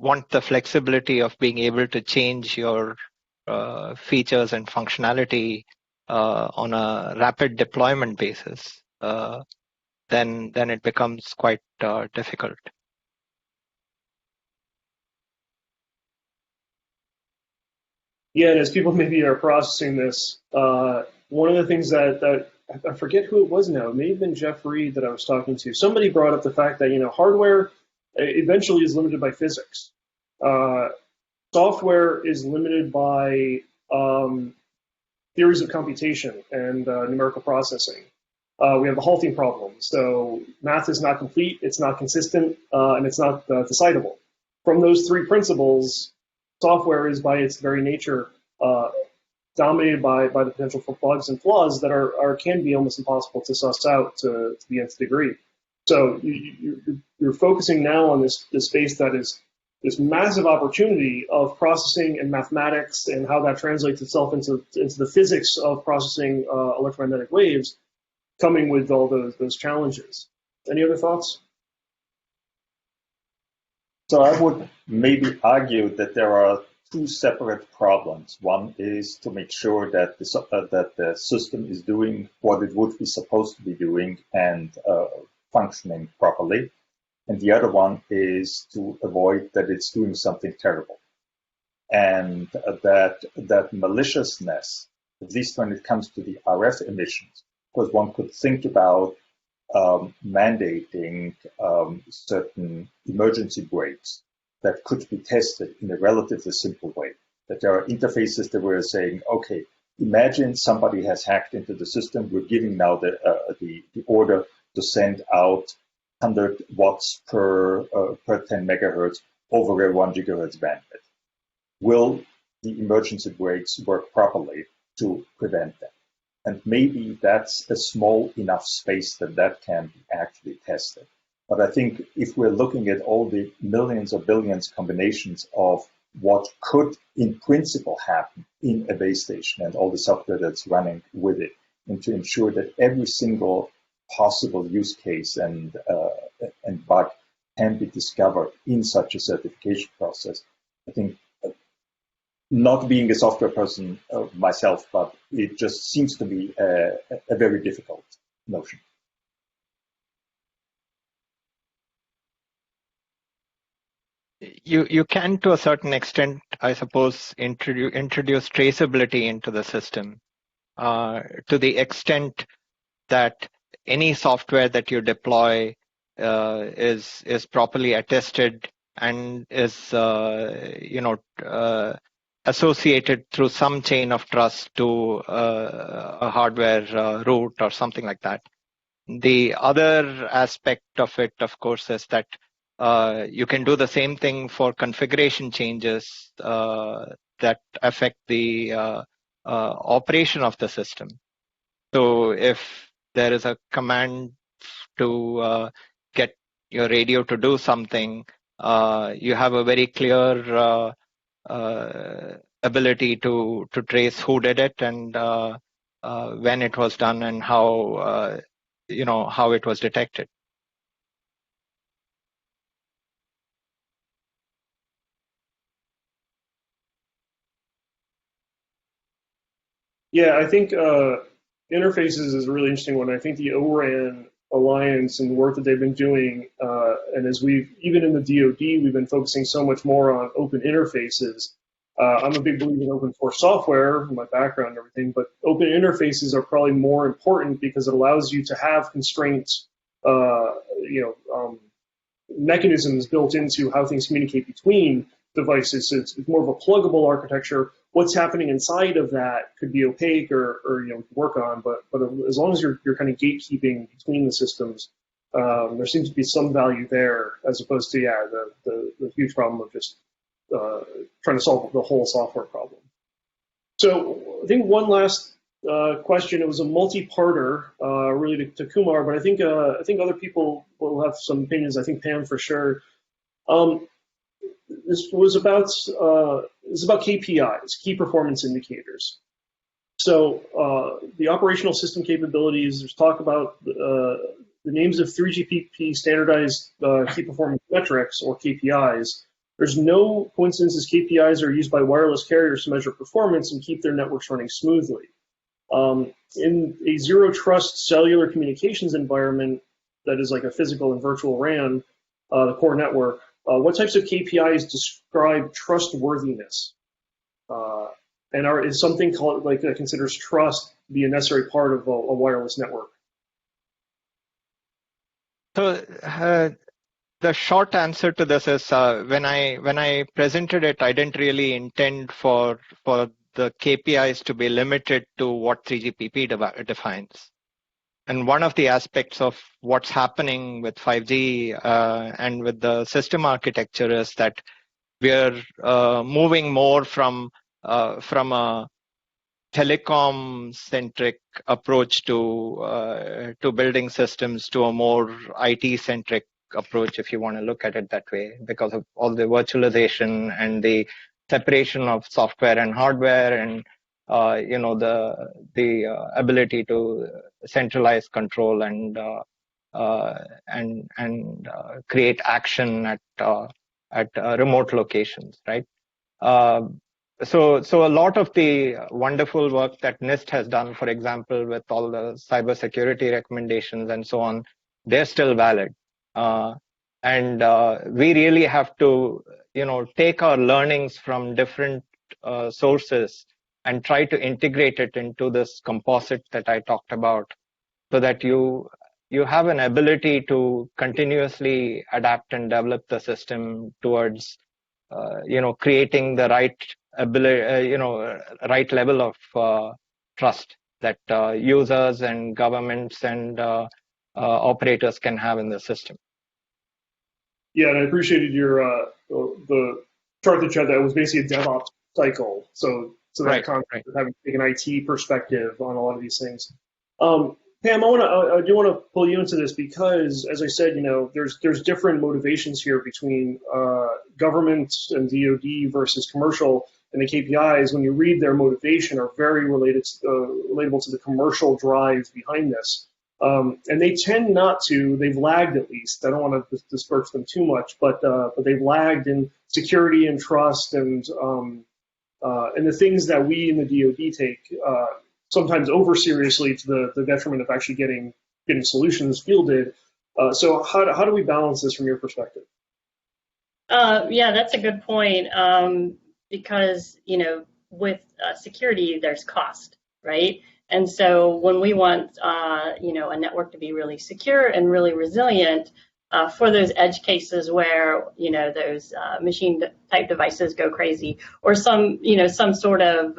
want the flexibility of being able to change your features and functionality on a rapid deployment basis, then it becomes quite difficult. Yeah, and as people maybe are processing this, one of the things that I forget who it was now, it may have been Jeff Reed that I was talking to. Somebody brought up the fact that hardware eventually is limited by physics. Software is limited by theories of computation and numerical processing. We have the halting problem. So math is not complete, it's not consistent, and it's not decidable. From those three principles, software is by its very nature dominated by the potential for bugs and flaws that can be almost impossible to suss out to the nth degree. So you're focusing now on this space that is this massive opportunity of processing and mathematics and how that translates itself into the physics of processing electromagnetic waves, coming with all those challenges. Any other thoughts? So I would maybe argue that there are two separate problems. One is to make sure that the system is doing what it would be supposed to be doing and functioning properly. And the other one is to avoid that it's doing something terrible. And that maliciousness, at least when it comes to the RF emissions, because one could think about mandating certain emergency brakes that could be tested in a relatively simple way. That there are interfaces that we're saying, okay, imagine somebody has hacked into the system. We're giving now the order to send out 100 watts per 10 megahertz over a 1 gigahertz bandwidth. Will the emergency brakes work properly to prevent that? And maybe that's a small enough space that can be actually tested. But I think if we're looking at all the millions or billions combinations of what could in principle happen in a base station and all the software that's running with it, and to ensure that every single possible use case and bug can be discovered in such a certification process, I think, not being a software person myself, but it just seems to be a very difficult notion. You can, to a certain extent, I suppose, introduce traceability into the system to the extent that any software that you deploy is properly attested and is associated through some chain of trust to a hardware root or something like that. The other aspect of it, of course, is that you can do the same thing for configuration changes that affect the operation of the system. So if there is a command to get your radio to do something, you have a very clear ability to trace who did it and when it was done and how it was detected. Yeah, I think interfaces is a really interesting one. I think the Oran Alliance and the work that they've been doing, and as even in the DoD, we've been focusing so much more on open interfaces. I'm a big believer in open source software, my background and everything, but open interfaces are probably more important because it allows you to have constraints, mechanisms built into how things communicate between devices. It's more of a pluggable architecture. What's happening inside of that could be opaque or work on, but as long as you're kind of gatekeeping between the systems, there seems to be some value there as opposed to the huge problem of just trying to solve the whole software problem. So I think one last question. It was a multi-parter, really to Kumar, but I think other people will have some opinions. I think Pam for sure. This was about KPIs, key performance indicators. So the operational system capabilities. There's talk about the names of 3GPP standardized key performance metrics or KPIs. There's no coincidence as KPIs are used by wireless carriers to measure performance and keep their networks running smoothly. In a zero trust cellular communications environment that is like a physical and virtual RAN, the core network, what types of KPIs describe trustworthiness? And is something called that considers trust to be a necessary part of a wireless network? So the short answer to this is when I presented it, I didn't really intend for the KPIs to be limited to what 3GPP defines. And one of the aspects of what's happening with 5G and with the system architecture is that we're moving more from a telecom-centric approach to building systems to a more IT-centric approach, if you want to look at it that way, because of all the virtualization and the separation of software and hardware, and the ability to centralize control and create action at remote locations, right? So a lot of the wonderful work that NIST has done, for example, with all the cybersecurity recommendations and so on, they're still valid. And we really have to, take our learnings from different sources and try to integrate it into this composite that I talked about, so that you have an ability to continuously adapt and develop the system towards, creating the right ability, right level of trust that users and governments and operators can have in the system. Yeah, and I appreciated your the chart that you had. That was basically a DevOps cycle. So So that concept of having to take an IT perspective on a lot of these things. Pam, I do want to pull you into this because, as I said, there's different motivations here between government and DoD versus commercial, and the KPIs, when you read their motivation, are very relatable to the commercial drive behind this. And they tend not to, they've lagged at least. I don't want to disperse them too much, but they've lagged in security and trust and the things that we in the DoD take sometimes over seriously to the detriment of actually getting solutions fielded. So how do we balance this from your perspective? Yeah, that's a good point. Because, with security, there's cost, right? And so when we want, a network to be really secure and really resilient for those edge cases where, those machine type devices go crazy, or some sort of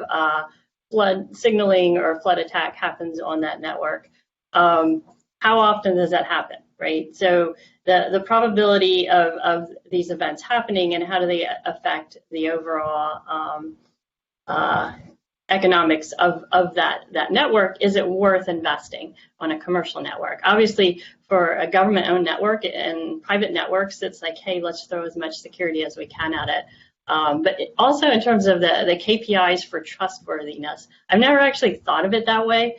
flood signaling or flood attack happens on that network, how often does that happen, right? So the probability of these events happening and how do they affect the overall economics of that network? Is it worth investing on a commercial network? Obviously, for a government-owned network and private networks, it's like, hey, let's throw as much security as we can at it. But also in terms of the KPIs for trustworthiness, I've never actually thought of it that way.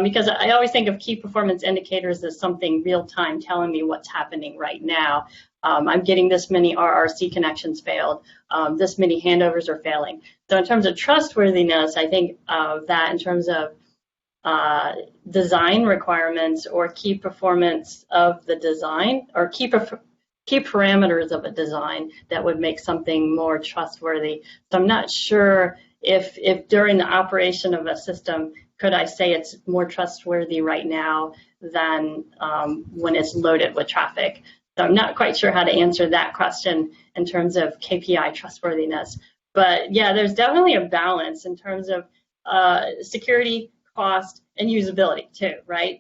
Because I always think of key performance indicators as something real-time telling me what's happening right now. I'm getting this many RRC connections failed, this many handovers are failing. So in terms of trustworthiness, I think of that in terms of design requirements or key performance of the design, or key parameters of a design that would make something more trustworthy. So I'm not sure if during the operation of a system, could I say it's more trustworthy right now than when it's loaded with traffic? So I'm not quite sure how to answer that question in terms of KPI trustworthiness. But yeah, there's definitely a balance in terms of security, cost, and usability too, right?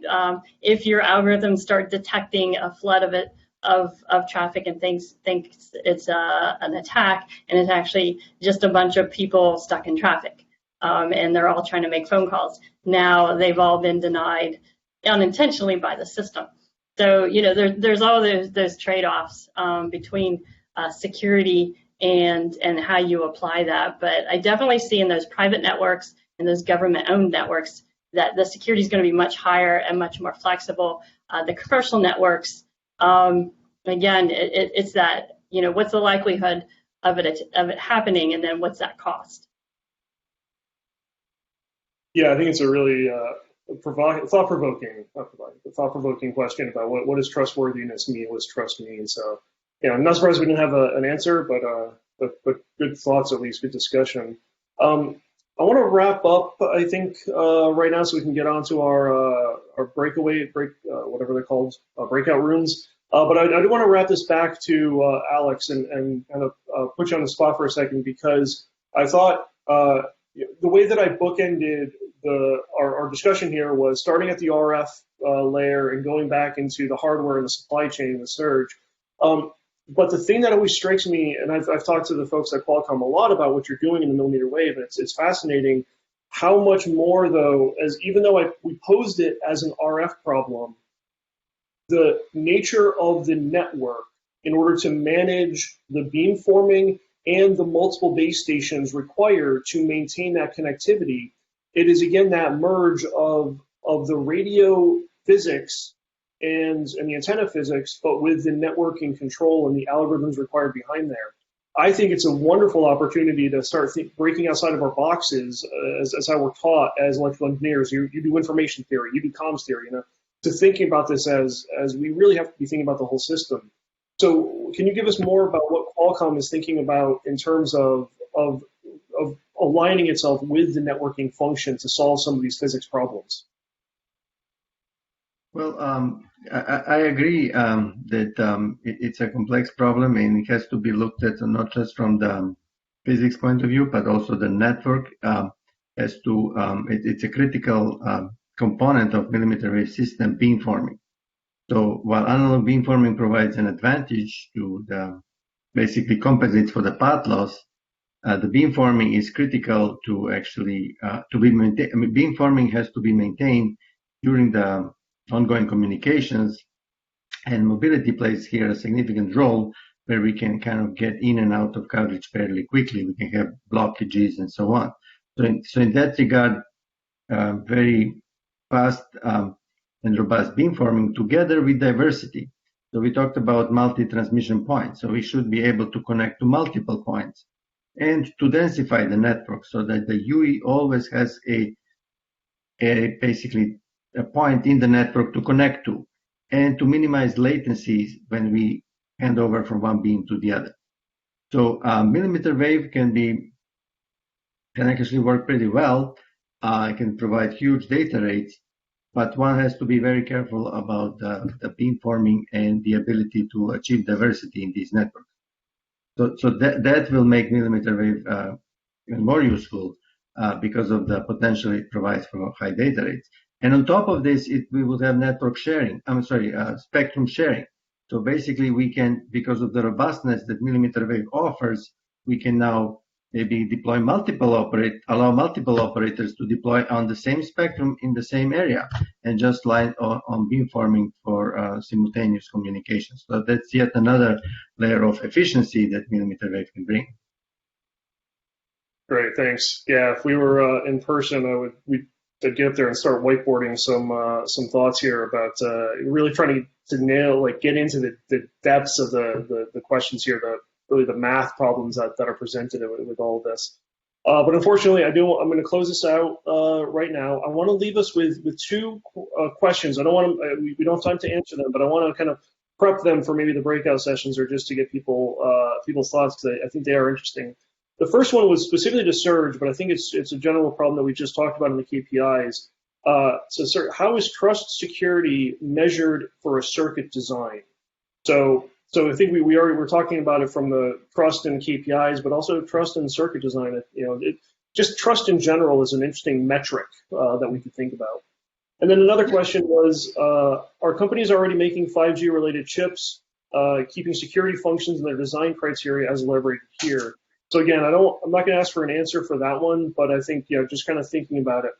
If your algorithms start detecting a flood of traffic and thinks it's an attack, and it's actually just a bunch of people stuck in traffic. And they're all trying to make phone calls. Now they've all been denied unintentionally by the system. So, there's all those trade-offs between security and how you apply that. But I definitely see in those private networks and those government-owned networks that the security is going to be much higher and much more flexible. The commercial networks, again, it's that, what's the likelihood of it happening, and then what's that cost? Yeah, I think it's a really thought-provoking question about what does trustworthiness mean, what does trust mean. So, I'm not surprised we didn't have an answer, but good thoughts, at least good discussion. I want to wrap up, I think, right now, so we can get on to our whatever they're called, breakout rooms. But I do want to wrap this back to Aleks and kind of put you on the spot for a second, because I thought the way that I bookended our discussion here was starting at the RF layer and going back into the hardware and the supply chain with Serge. But the thing that always strikes me, and I've talked to the folks at Qualcomm a lot about what you're doing in the millimeter wave, and it's fascinating how much more, though, even though we posed it as an RF problem, the nature of the network in order to manage the beamforming and the multiple base stations required to maintain that connectivity, it is, again, that merge of the radio physics and the antenna physics, but with the networking control and the algorithms required behind there. I think it's a wonderful opportunity to start breaking outside of our boxes as how we're taught as electrical engineers. You do information theory, you do comms theory, to thinking about this as we really have to be thinking about the whole system. So can you give us more about what Qualcomm is thinking about in terms of aligning itself with the networking function to solve some of these physics problems? Well, I agree that it's a complex problem, and it has to be looked at not just from the physics point of view, but also the network has to. It's a critical component of millimeter wave system beamforming. So while analog beamforming provides an advantage to basically compensates for the path loss, the beamforming is critical to actually to be maintained. I mean, beamforming has to be maintained during the ongoing communications, and mobility plays here a significant role where we can kind of get in and out of coverage fairly quickly. We can have blockages and so on. So in that regard, very fast and robust beamforming together with diversity. So we talked about multi-transmission points. So we should be able to connect to multiple points and to densify the network so that the UE always has basically a point in the network to connect to, and to minimize latencies when we hand over from one beam to the other. So millimeter wave can actually work pretty well. It can provide huge data rates, but one has to be very careful about the beamforming and the ability to achieve diversity in these networks. So that will make millimeter wave even more useful because of the potential it provides for high data rates. And on top of this, we will have network sharing. Spectrum sharing. So basically, we can, because of the robustness that millimeter wave offers, we can now maybe allow multiple operators to deploy on the same spectrum in the same area, and just line on beamforming for simultaneous communications. So that's yet another layer of efficiency that millimeter wave can bring. Great, thanks. Yeah, if we were in person, we'd get up there and start whiteboarding some thoughts here about really trying to nail, get into the depths of the questions here, really the math problems that are presented with all of this. But unfortunately, I'm going to close this out right now. I want to leave us with two questions. I don't want to, we don't have time to answer them, but I want to kind of prep them for maybe the breakout sessions, or just to get people's thoughts, because I think they are interesting. The first one was specifically to Serge, but I think it's a general problem that we just talked about in the KPIs. So, Serge, how is trust security measured for a circuit design? So I think we were talking about it from the trust and KPIs, but also trust and circuit design. Just trust in general is an interesting metric that we could think about. And then another question was, are companies already making 5G related chips, keeping security functions in their design criteria as elaborated here? So again, I'm not going to ask for an answer for that one, but I think, just kind of thinking about it.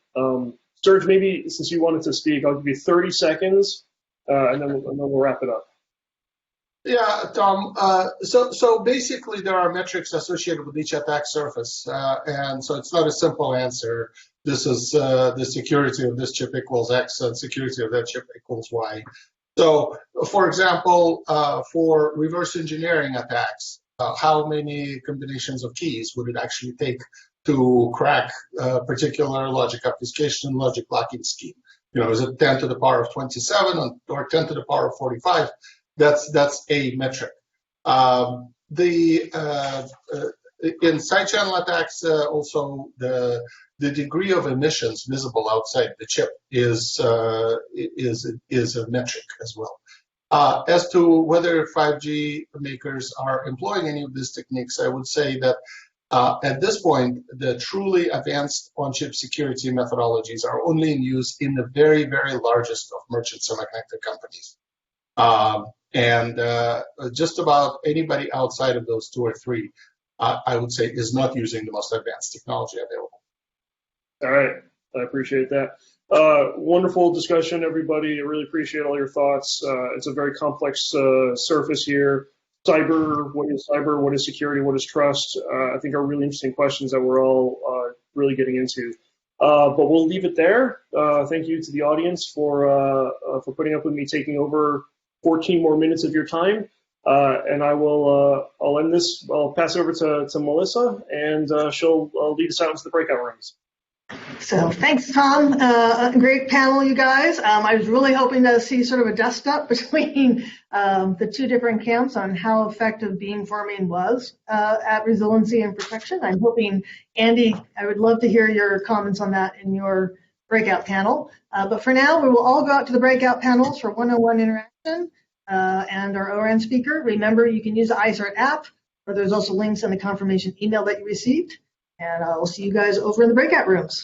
Serge, maybe since you wanted to speak, I'll give you 30 seconds, and then we'll wrap it up. Yeah, Tom. So basically, there are metrics associated with each attack surface, and so it's not a simple answer. This is the security of this chip equals X, and security of that chip equals Y. So, for example, for reverse engineering attacks, how many combinations of keys would it actually take to crack a particular logic obfuscation, logic locking scheme? Is it 10 to the power of 27 or 10 to the power of 45? That's a metric. In side channel attacks, also the degree of emissions visible outside the chip is a metric as well. As to whether 5G makers are employing any of these techniques, I would say that at this point, the truly advanced on-chip security methodologies are only in use in the very, very largest of merchant semiconductor companies. And just about anybody outside of those two or three, I would say, is not using the most advanced technology available. All right, I appreciate that. Wonderful discussion, everybody. I really appreciate all your thoughts. It's a very complex surface here. Cyber, what is security, what is trust? I think are really interesting questions that we're all really getting into. But we'll leave it there. Thank you to the audience for putting up with me taking over 14 more minutes of your time. And I'll end this. I'll pass it over to Melissa, and she'll lead us out into the breakout rooms. So thanks, Tom. Great panel, you guys. I was really hoping to see sort of a dust up between the two different camps on how effective beamforming was at resiliency and protection. I'm hoping, Andy, I would love to hear your comments on that in your breakout panel. But for now, we will all go out to the breakout panels for one-on-one interaction and our Oran speaker. Remember, you can use the ISART app, or there's also links in the confirmation email that you received. And we'll see you guys over in the breakout rooms.